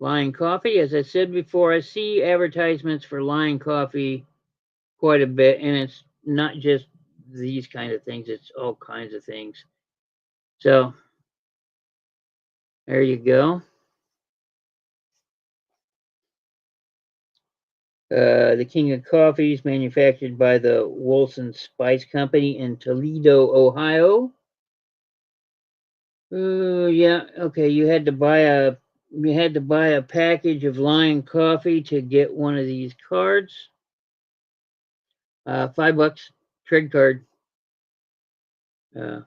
Lion Coffee. As I said before, I see advertisements for Lion Coffee quite a bit, and it's not just these kind of things, it's all kinds of things. So there you go. The King of Coffee is manufactured by the Wilson Spice Company in Toledo, Ohio. Yeah, okay. You had to buy a package of Lion Coffee to get one of these cards. $5 trade card. Uh,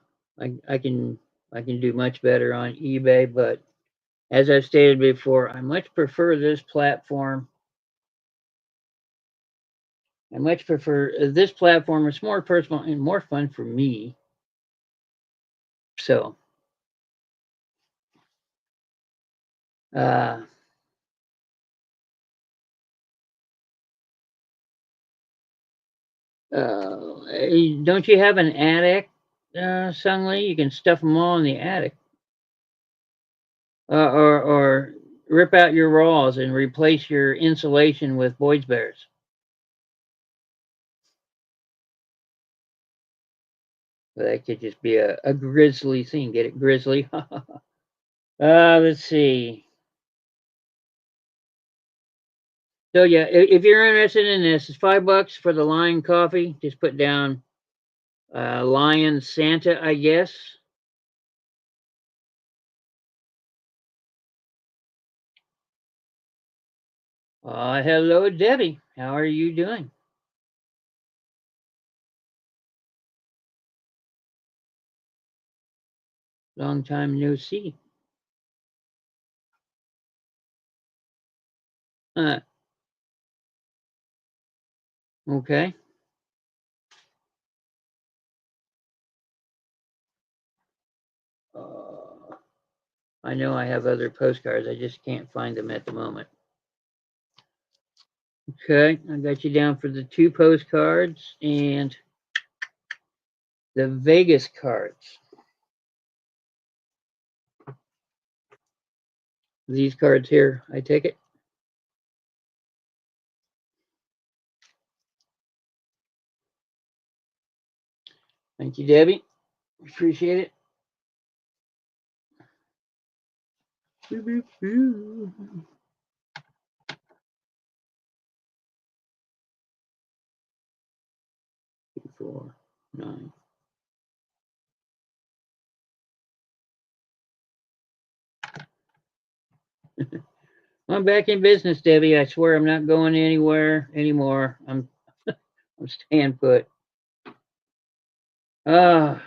I can do much better on eBay, but as I've stated before, I much prefer this platform. I much prefer this platform. It's more personal and more fun for me. So, uh, don't you have an attic, Sung Lee? You can stuff them all in the attic, or rip out your walls and replace your insulation with Boyd's bears. That could just be a grisly scene. Get it, grizzly? Let's see. So yeah, if you're interested in this, it's $5 for the Lion Coffee. Just put down Lion Santa, I guess. Hello, Debbie. How are you doing? Long time no see. Uh, okay. Uh, I know I have other postcards. I just can't find them at the moment. Okay, I got you down for the 2 postcards and the Vegas cards. These cards here, I take it. Thank you, Debbie. Appreciate it. 4, 9. I'm back in business, Debbie. I swear I'm not going anywhere anymore. I'm staying put. Ah,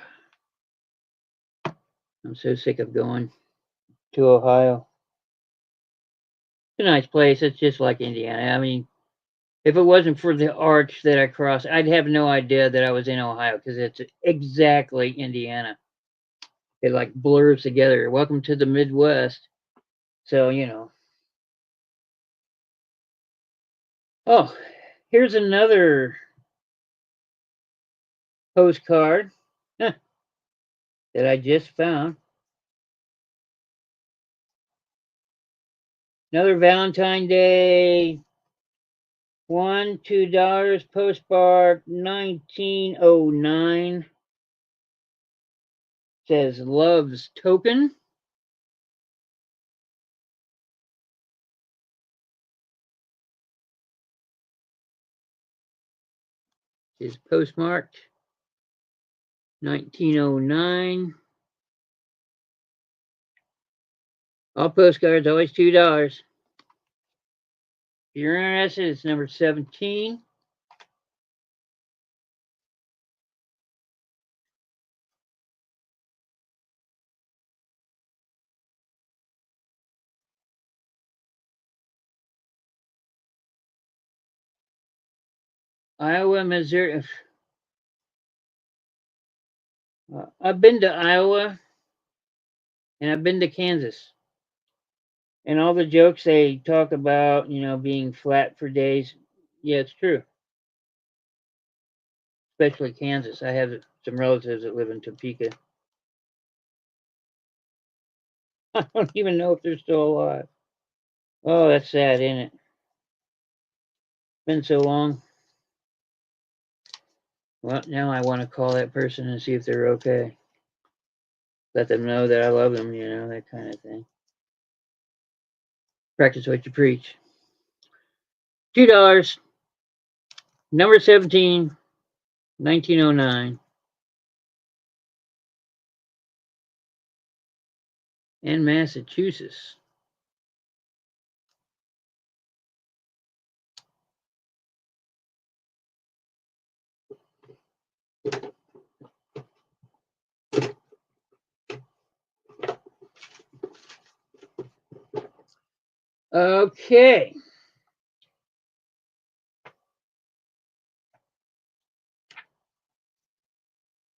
I'm so sick of going to Ohio. It's a nice place. It's just like Indiana. I mean, if it wasn't for the arch that I crossed, I'd have no idea that I was in Ohio because it's exactly Indiana. It like blurs together. Welcome to the Midwest. So, you know. Oh, here's another postcard that I just found. Another Valentine Day. $2 postcard 1909. Says love's token. Is postmarked 1909. All postcards always $2. If you're interested, it's number 17. Iowa, Missouri. I've been to Iowa and I've been to Kansas. And all the jokes they talk about, you know, being flat for days. Yeah, it's true. Especially Kansas. I have some relatives that live in Topeka. I don't even know if they're still alive. Oh, that's sad, isn't it? Been so long. Well, now I want to call that person and see if they're okay. Let them know that I love them, you know, that kind of thing. Practice what you preach. $2. Number 17, 1909. In Massachusetts. Okay.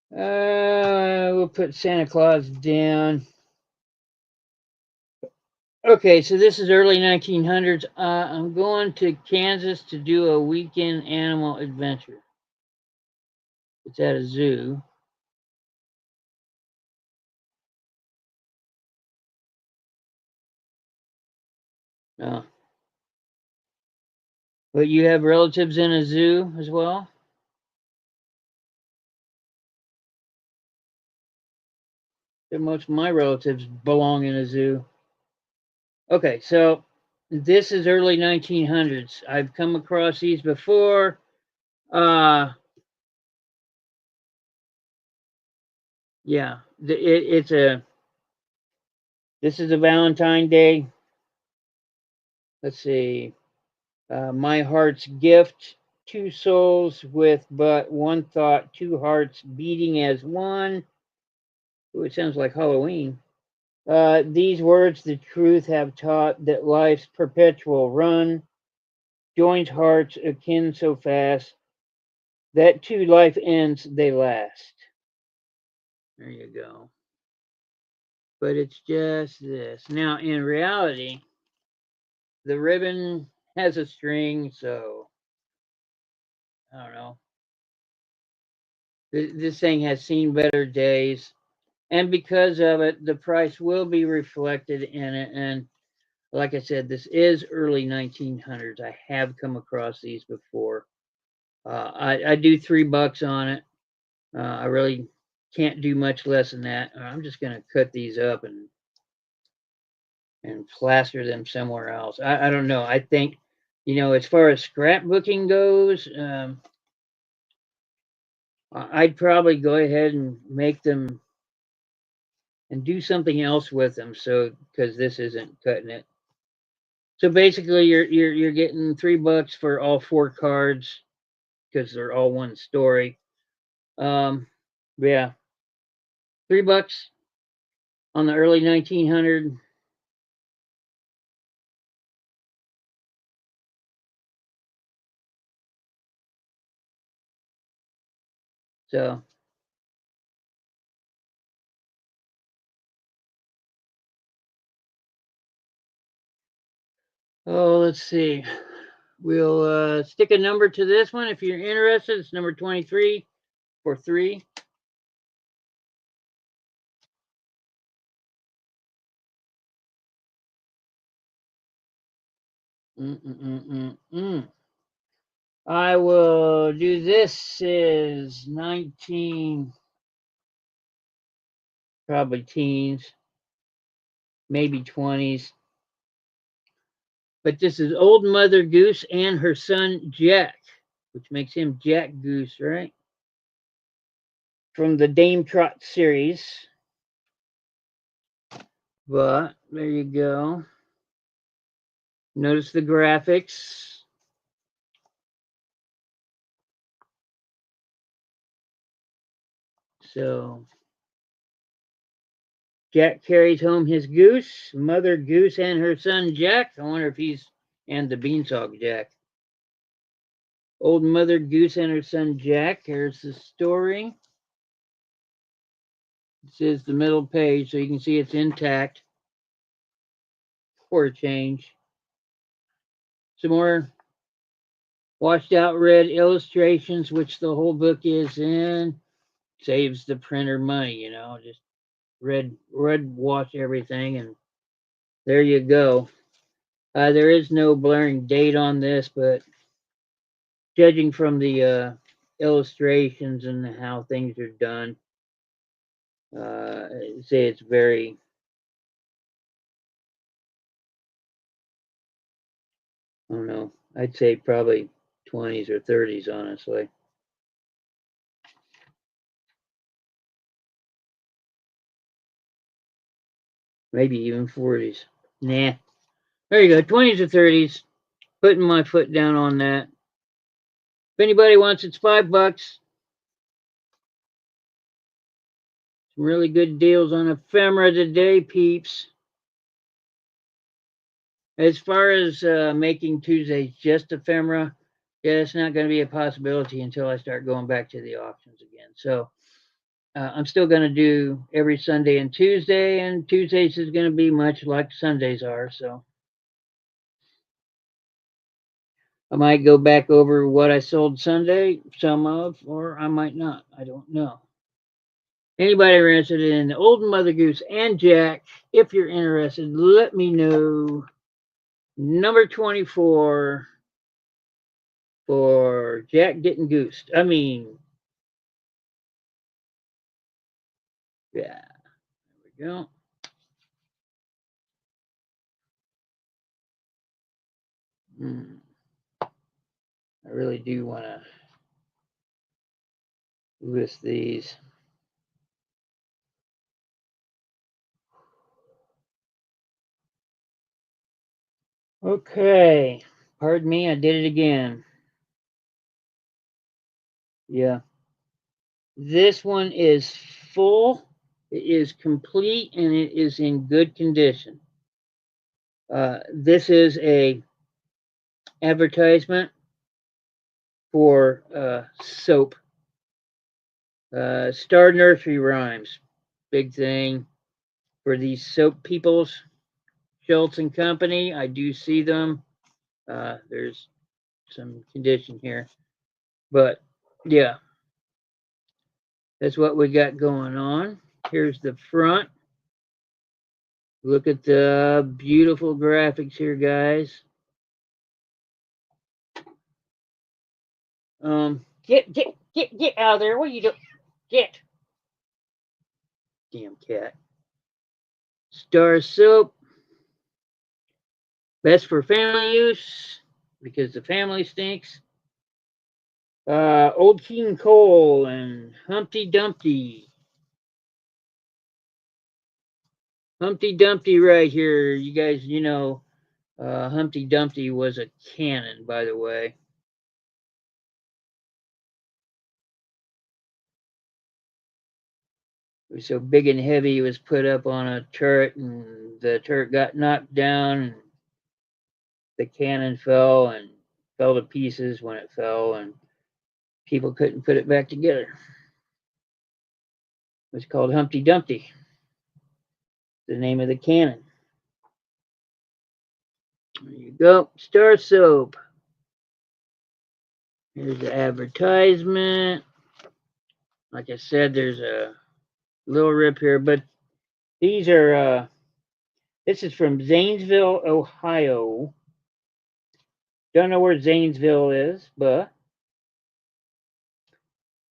We'll put Santa Claus down. Okay, so this is early 1900s. I'm going to Kansas to do a weekend animal adventure. It's at a zoo. Oh. But you have relatives in a zoo as well? Most of my relatives belong in a zoo. Okay, so this is early 1900s. I've come across these before. Yeah, it's a. This is a Valentine Day. Let's see. My heart's gift. Two souls with but one thought. Two hearts beating as one. Ooh, it sounds like Halloween. These words the truth have taught that life's perpetual run joins hearts akin so fast that to life ends they last. There you go. But it's just this. Now, in reality, the ribbon has a string, so I don't know. This thing has seen better days, and because of it, the price will be reflected in it. And like I said, this is early 1900s. I have come across these before. I do $3 on it. I really can't do much less than that. I'm just going to cut these up and plaster them somewhere else. I don't know. I think, you know, as far as scrapbooking goes, I'd probably go ahead and make them and do something else with them. So because this isn't cutting it. So basically, you're getting $3 for all 4 cards because they're all one story. Yeah, $3 on the early 1900. So let's see. We'll stick a number to this one if you're interested. It's number 23 for 3. I will do this is 19, probably teens, maybe 20s. But this is Old Mother Goose and her son Jack, which makes him Jack Goose, right? From the Dame Trot series. But there you go. Notice the graphics. So Jack carries home his goose, Mother Goose and her son Jack. I wonder if he's and the Beanstalk Jack. Old Mother Goose and her son Jack. Here's the story. This is the middle page, so you can see it's intact for a change. Some more washed out red illustrations, which the whole book is in. Saves the printer money, just red wash everything, and there you go. There is no blaring date on this, but judging from the illustrations and how things are done, say it's very, I don't know, I'd say probably 20s or 30s, honestly. Maybe even 40s. Nah. There you go, 20s or 30s. Putting my foot down on that. If anybody wants, it's $5. Some really good deals on ephemera today, peeps. As far as making Tuesdays just ephemera, yeah, it's not going to be a possibility until I start going back to the auctions again. So I'm still going to do every Sunday and Tuesdays is going to be much like Sundays are. So I might go back over what I sold Sunday, some of, or I might not. I don't know. Anybody interested in Old Mother Goose and Jack, if you're interested, let me know. Number 24 for Jack getting goosed. I mean, yeah, there we go. I really do want to list these. Okay, pardon me, I did it again. Yeah, this one is full, it is complete, and it is in good condition. This is a advertisement for soap. Star Nursery Rhymes, big thing for these soap peoples. Schultz and Company, I do see them. There's some condition here, but yeah, that's what we got going on. Here's the front. Look at the beautiful graphics here, guys. Get out of there. What are you doing? Get. Damn cat. Star soap. Best for family use because the family stinks. Old King Cole and Humpty Dumpty. Humpty Dumpty right here. You guys, Humpty Dumpty was a cannon, by the way. It was so big and heavy, it was put up on a turret, and the turret got knocked down, and the cannon fell and fell to pieces when it fell, and people couldn't put it back together. It was called Humpty Dumpty, the name of the cannon. There you go. Star Soap. Here's the advertisement. Like I said, there's a little rip here, but these are, this is from Zanesville, Ohio. Don't know where Zanesville is, but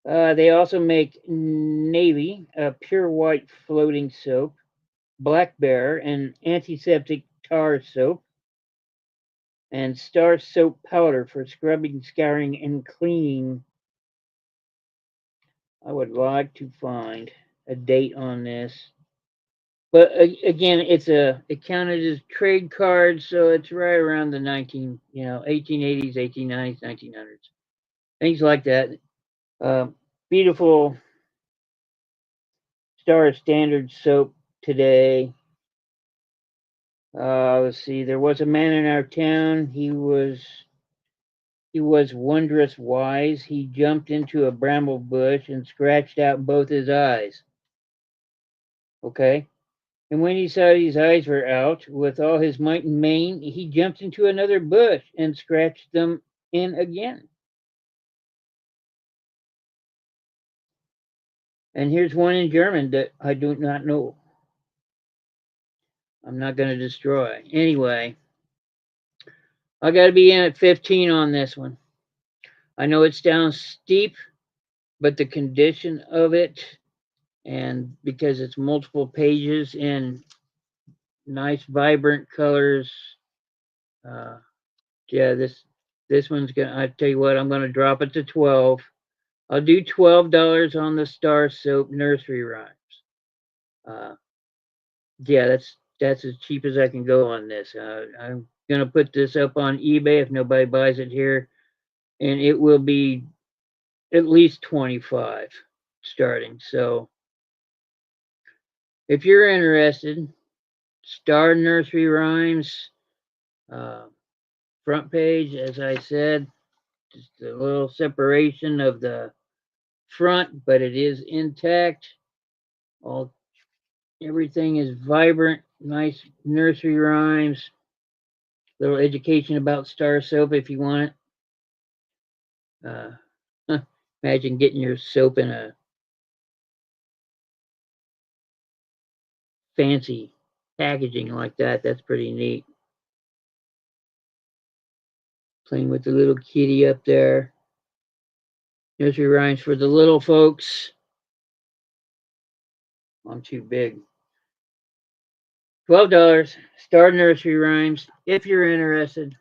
they also make Navy, pure white floating soap, Black Bear, and antiseptic tar soap, and Star Soap powder for scrubbing, scouring, and cleaning. I would like to find a date on this. But again, it counted as trade cards, so it's right around the 1880s, 1890s, 1900s, things like that. Uh, Beautiful Star Standard soap today. Let's see. There was a man in our town. He was wondrous wise. He jumped into a bramble bush and scratched out both his eyes. Okay. And when he saw his eyes were out, with all his might and main, he jumped into another bush and scratched them in again. And here's one in German that I do not know. I'm not going to destroy. Anyway, I got to be in at 15 on this one. I know it's down steep, but the condition of it, and because it's multiple pages in nice, vibrant colors, uh, yeah, this one's gonna. I tell you what, I'm gonna drop it to 12. I'll do $12 on the Star Soap nursery rhymes. Uh, yeah, that's as cheap as I can go on this. I'm gonna put this up on eBay if nobody buys it here, and it will be at least 25 starting. So if you're interested, Star Nursery Rhymes, uh, front page, as I said, just a little separation of the front, but it is intact. All Everything is vibrant, nice nursery rhymes. Little education about Star Soap if you want it. Imagine getting your soap in a fancy packaging like that. That's pretty neat. Playing with the little kitty up there. Nursery rhymes for the little folks. I'm too big. $12. Star Nursery Rhymes. If you're interested,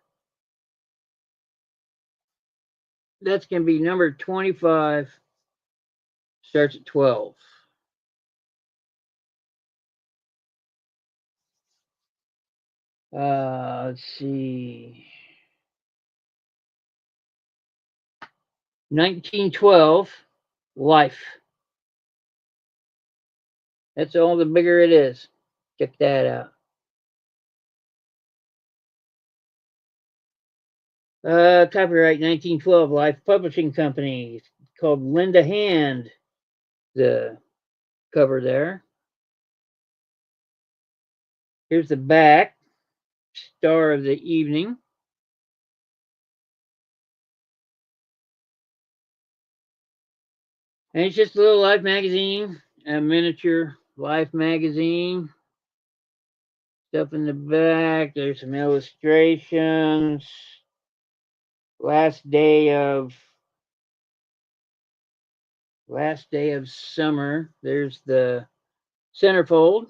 that's going to be number 25. Starts at 12. Let's see. 1912. Life. That's all the bigger it is. Check that out. Copyright 1912 Life Publishing Company. It's called Linda Hand. The cover there. Here's the back. Star of the Evening. And it's just a little Life magazine, a miniature Life magazine. Stuff in the back. There's some illustrations. Last day of summer. There's the centerfold.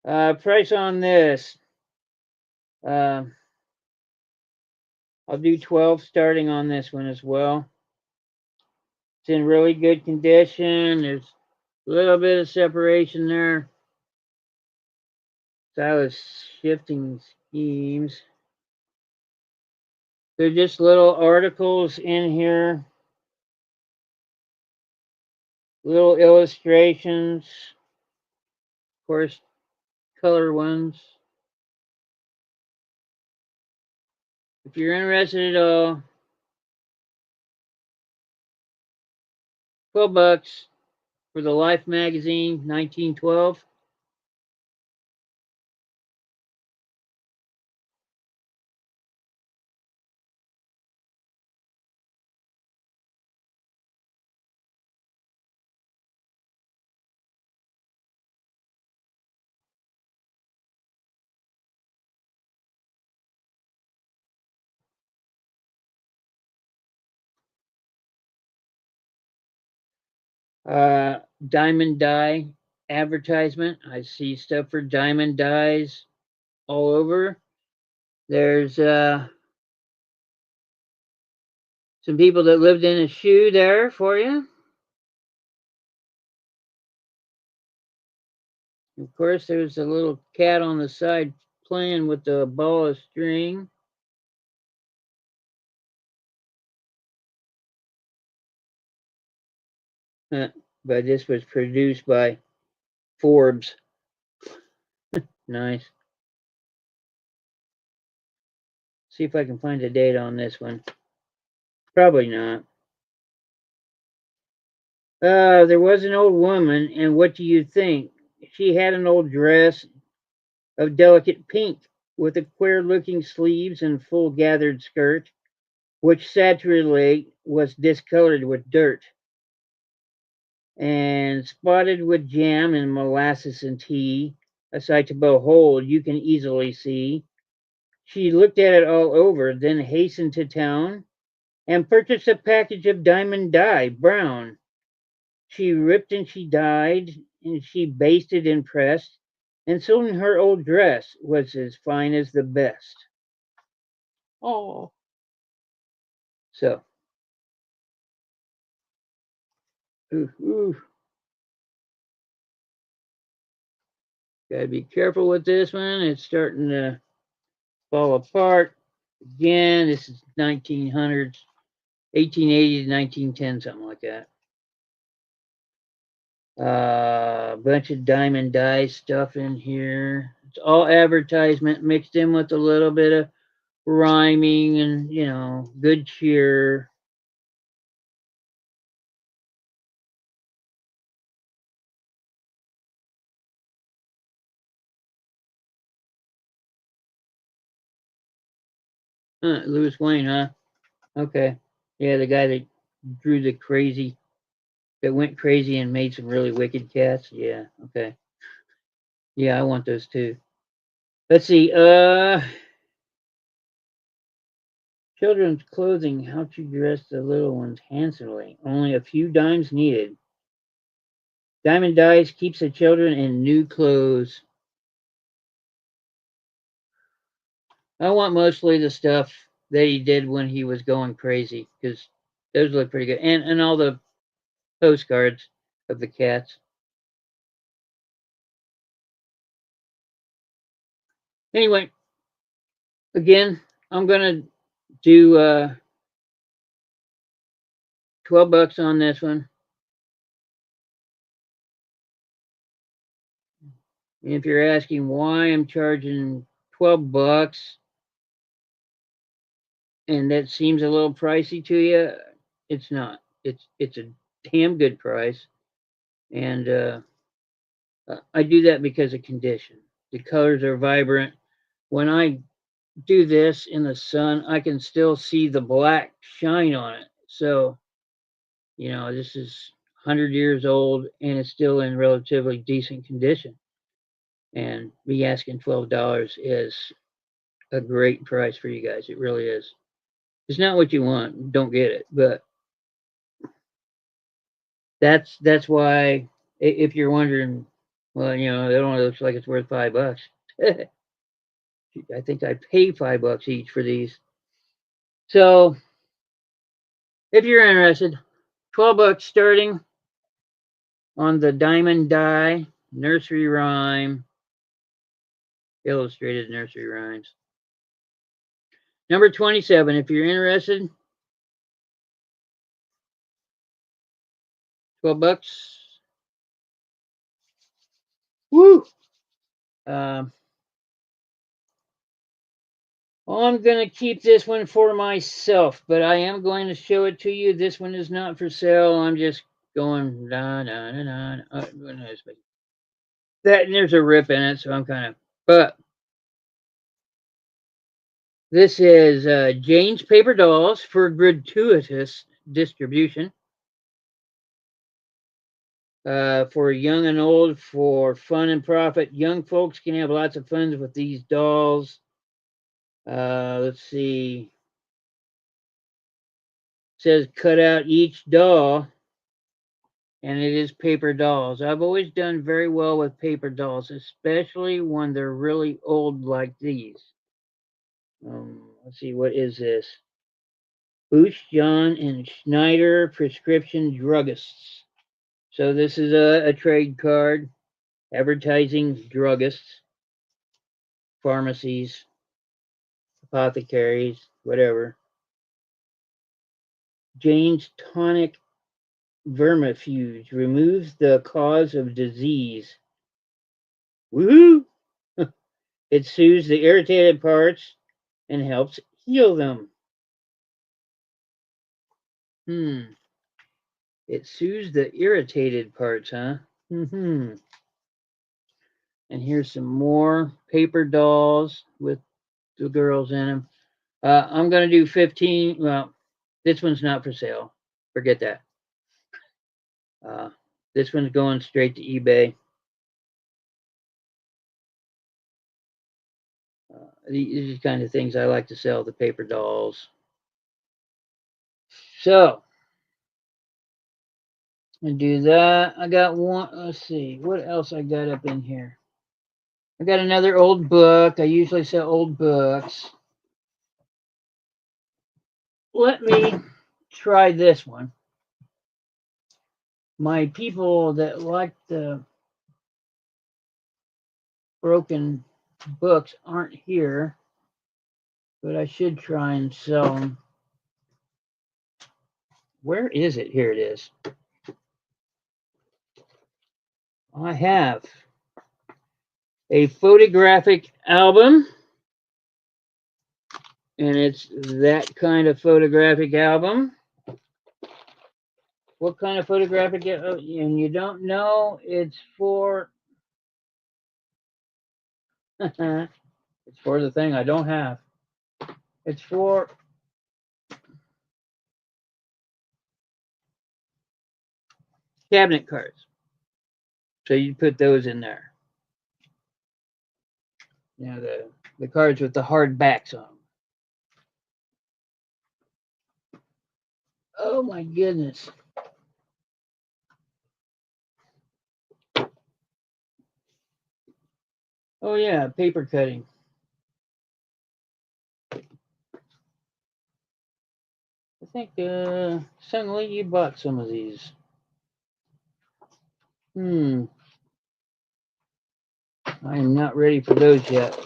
Price on this. I'll do 12 starting on this one as well. It's in really good condition. There's a little bit of separation there. So I was shifting schemes. They're just little articles in here, little illustrations, of course, color ones. If you're interested at all, 12 bucks for the Life magazine, 1912. Diamond dye advertisement. I see stuff for diamond dyes all over. There's some people that lived in a shoe there for you. Of course, there's a little cat on the side playing with the ball of string. But this was produced by Forbes. Nice. See if I can find a date on this one. Probably not. There was an old woman, and what do you think? She had an old dress of delicate pink with a queer looking sleeves and full gathered skirt, which sad to relate was discolored with dirt and spotted with jam and molasses and tea, a sight to behold, you can easily see. She looked at it all over, then hastened to town and purchased a package of diamond dye, brown. She ripped and she dyed, and she basted and pressed, and soon her old dress was as fine as the best. Oh. So, ooh, ooh. Gotta be careful with this one. It's starting to fall apart. Again, this is 1900s, 1880 to 1910, something like that. A bunch of diamond dye stuff in here. It's all advertisement mixed in with a little bit of rhyming and, good cheer. Lewis Wayne, huh? Okay. Yeah, the guy that drew that went crazy and made some really wicked cats. Yeah, okay. Yeah, I want those too. Let's see. Children's clothing, how to dress the little ones handsomely. Only a few dimes needed. Diamond Dyes keeps the children in new clothes. I want mostly the stuff that he did when he was going crazy because those look pretty good. And all the postcards of the cats. Anyway, again, I'm gonna do 12 bucks on this one. And if you're asking why I'm charging 12 bucks and that seems a little pricey to you, it's not. It's a damn good price. And I do that because of condition. The colors are vibrant. When I do this in the sun, I can still see the black shine on it. So, this is 100 years old and it's still in relatively decent condition. And me asking $12 is a great price for you guys. It really is. It's not what you want. Don't get it. But that's why if you're wondering, well, it only looks like it's worth $5. I think I pay $5 each for these. So if you're interested, $12 starting on the diamond die nursery rhyme, illustrated nursery rhymes. Number 27, if you're interested, $12. Woo! Um, I'm going to keep this one for myself, but I am going to show it to you. This one is not for sale. I'm just going da da da da. That and there's a rip in it, so I'm kind of. But this is Jane's Paper Dolls for gratuitous distribution. For young and old, for fun and profit. Young folks can have lots of fun with these dolls. Let's see. It says cut out each doll, and it is paper dolls. I've always done very well with paper dolls, especially when they're really old like these. Let's see, what is this? Boosh, John, and Schneider Prescription Druggists. So this is a trade card advertising druggists, pharmacies, apothecaries, whatever. Jane's Tonic Vermifuge removes the cause of disease. Woohoo! It soothes the irritated parts and helps heal them. It soothes the irritated parts, huh? And here's some more paper dolls with the girls in them. I'm going to do 15. Well, this one's not for sale. Forget that. This one's going straight to eBay. These are kind of things I like to sell, the paper dolls. So, and do that. I got one. Let's see. What else I got up in here? I got another old book. I usually sell old books. Let me try this one. My people that like the broken books aren't here, but I should try and sell them. Where is it? Here it is. I have a photographic album, and it's that kind of photographic album. What kind of photographic? And you don't know? It's for. It's for the thing I don't have. It's for cabinet cards. So you put those in there. You know, the cards with the hard backs on them. Oh my goodness. Oh yeah, paper cutting. I think Sung Lee, you bought some of these. I am not ready for those yet.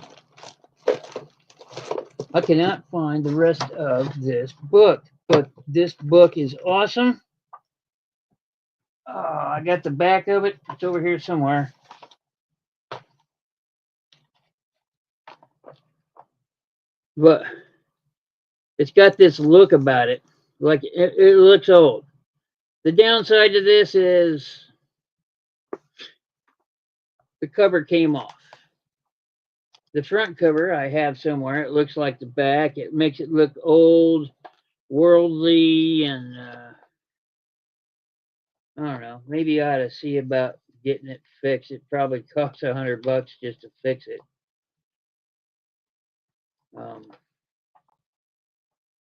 I cannot find the rest of this book, but this book is awesome. Oh, I got the back of it. It's over here somewhere. But it's got this look about it. Like it looks old. The downside to this is the cover came off. The front cover I have somewhere. It looks like the back. It makes it look old, worldly, and I don't know. Maybe I ought to see about getting it fixed. It probably costs $100 just to fix it.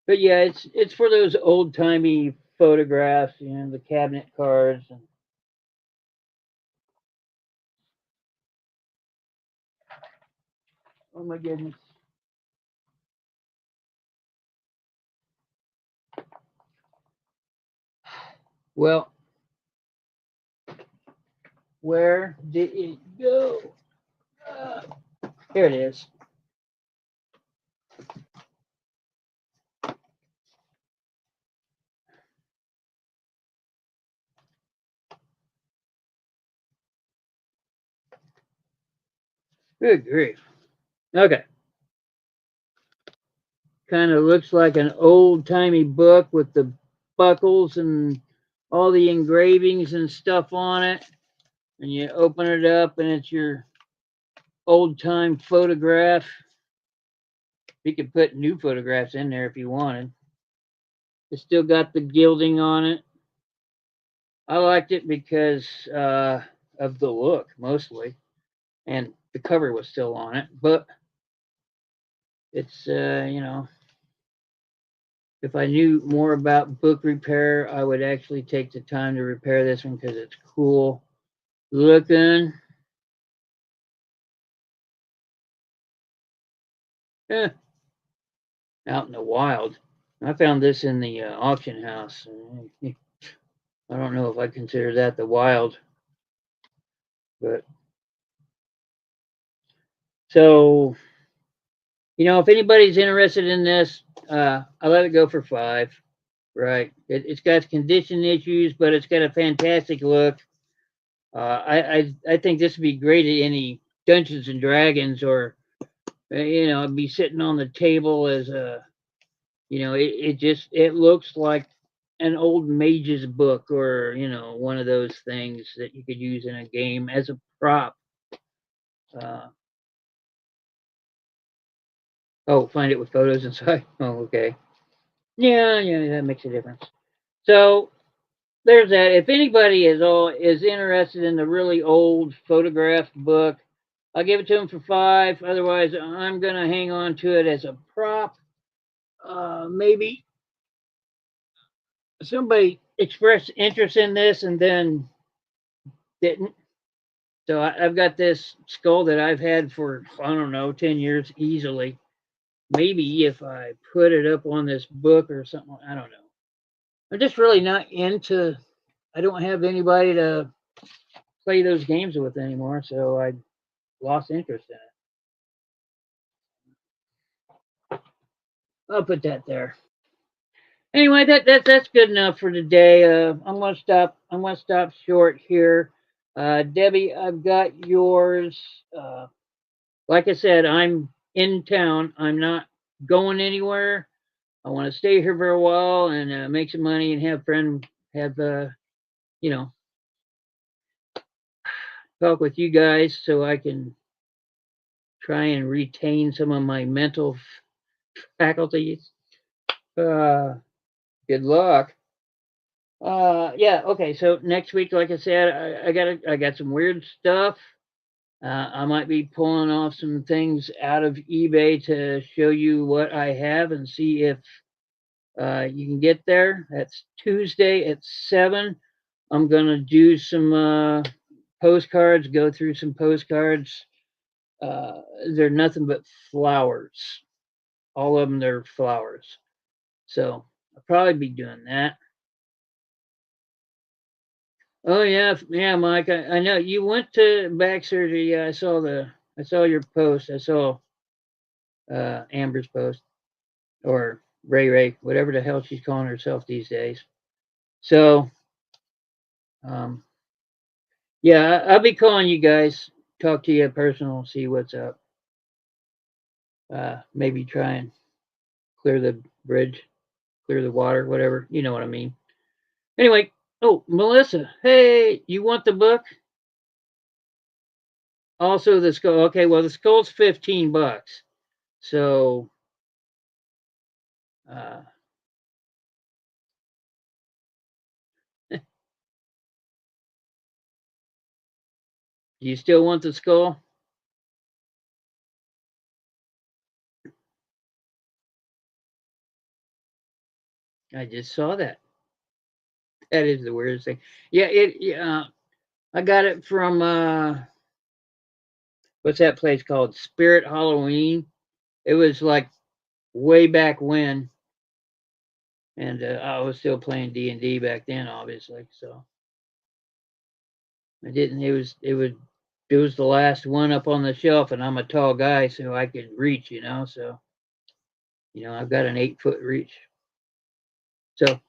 But yeah, it's for those old timey photographs, you know, the cabinet cards. And oh my goodness. Well, where did it go? Uh, Here it is. Good grief. Okay. Kind of looks like an old timey book with the buckles and all the engravings and stuff on it. And you open it up and it's your old time photograph. You could put new photographs in there if you wanted. It's still got the gilding on it. I liked it because of the look mostly, and the cover was still on it. But it's if I knew more about book repair, I would actually take the time to repair this one because it's cool looking. Eh, out in the wild. I found this in the auction house. I don't know if I consider that the wild, but so if anybody's interested in this, I let it go for 5. Right. It's got condition issues, but it's got a fantastic look. I think this would be great at any Dungeons and Dragons, or it'd be sitting on the table as a it looks like an old mage's book, or one of those things that you could use in a game as a prop. Uh, oh, find it with photos inside. Oh, okay. Yeah, yeah, that makes a difference. So there's that. If anybody is interested in the really old photographed book, I'll give it to them for 5. Otherwise, I'm gonna hang on to it as a prop. Maybe somebody expressed interest in this and then didn't. So I've got this skull that I've had for, I don't know, 10 years easily. Maybe if I put it up on this book or something, I don't know. I'm just really not into. I don't have anybody to play those games with anymore, so I lost interest in it. I'll put that there. Anyway, that's good enough for today. I'm gonna stop short here. Debbie, I've got yours. Like I said, I'm in town. I'm not going anywhere. I want to stay here for a while and make some money and have you know talk with you guys so I can try and retain some of my mental faculties. Uh, Good luck. Yeah, okay. So next week, like I said, I got some weird stuff. I might be pulling off some things out of eBay to show you what I have and see if you can get there. That's Tuesday at 7. I'm gonna do some postcards. Go through some postcards. They're nothing but flowers. All of them, they're flowers. So I'll probably be doing that. Oh yeah, yeah, Mike. I know you went to back surgery. Yeah, I saw your post. I saw Amber's post, or Ray, whatever the hell she's calling herself these days. So, um, yeah, I'll be calling you guys, talk to you personal, see what's up. Maybe try and clear the bridge, clear the water, whatever. You know what I mean. Anyway, oh Melissa, hey, you want the book? Also the skull. Okay, well the skull's $15. So uh, do you still want the skull? I just saw that. That is the weirdest thing. Yeah, I got it from what's that place called? Spirit Halloween. It was like way back when. And I was still playing D&D back then, obviously. So I didn't. It was the last one up on the shelf, and I'm a tall guy, so I could reach. So I've got an 8-foot reach. So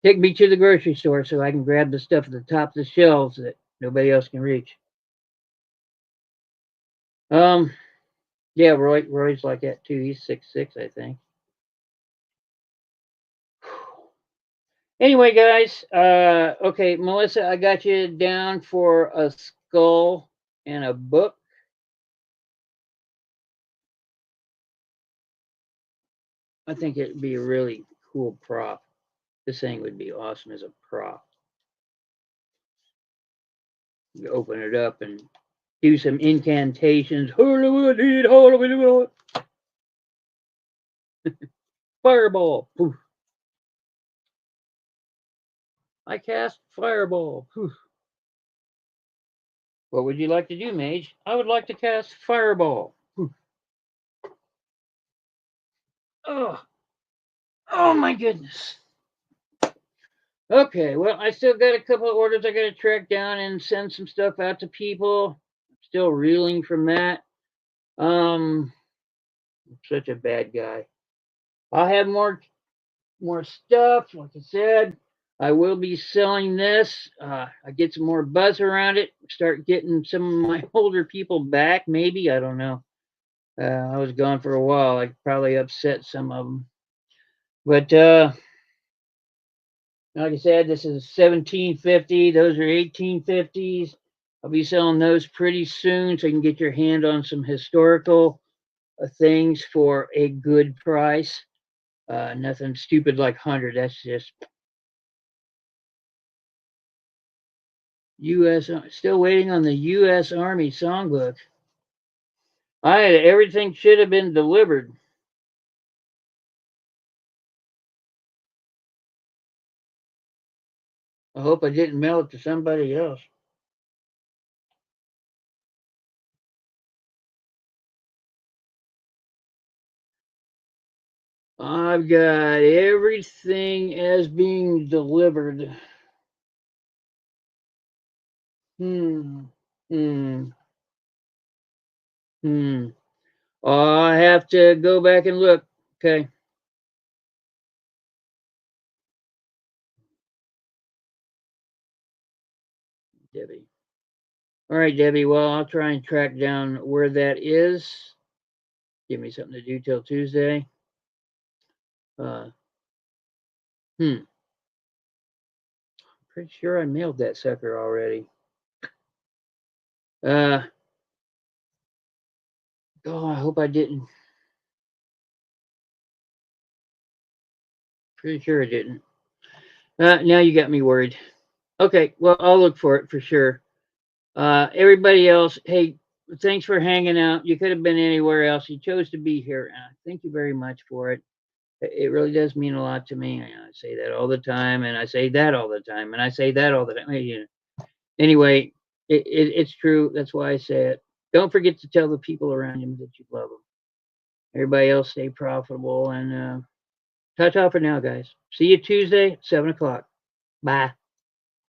take me to the grocery store so I can grab the stuff at the top of the shelves that nobody else can reach. Um, yeah, Roy's like that too. He's 6'6", I think. Anyway, guys, okay, Melissa, I got you down for a skull and a book. I think it'd be a really cool prop. This thing would be awesome as a prop. You open it up and do some incantations. Fireball. Poof. I cast fireball. Poof. What would you like to do, Mage? I would like to cast fireball. Poof. Oh, oh my goodness. Okay, well, I still got a couple of orders I got to track down and send some stuff out to people. Still reeling from that. I'm such a bad guy. I'll have more stuff. Like I said, I will be selling this. I get some more buzz around it. Start getting some of my older people back. Maybe, I don't know. I was gone for a while. I probably upset some of them. But like I said, this is 1750. Those are 1850s. I'll be selling those pretty soon, so you can get your hand on some historical things for a good price. Nothing stupid like 100. That's just U.S. Still waiting on the U.S. Army songbook. Everything should have been delivered. I hope I didn't mail it to somebody else. I've got everything as being delivered. Hmm. Hmm. Hmm. I have to go back and look. Okay. Debbie. All right, Debbie. Well, I'll try and track down where that is. Give me something to do till Tuesday. Uh, hmm. Pretty sure I mailed that sucker already. Uh, oh, I hope I didn't. Pretty sure I didn't. Now you got me worried. Okay, well, I'll look for it for sure. Everybody else, hey, thanks for hanging out. You could have been anywhere else. You chose to be here. Thank you very much for it. It really does mean a lot to me. I say that all the time, and I say that all the time, and I say that all the time. Anyway, it's true. That's why I say it. Don't forget to tell the people around you that you love them. Everybody else stay profitable, and ta-ta for now, guys. See you Tuesday, 7 o'clock. Bye.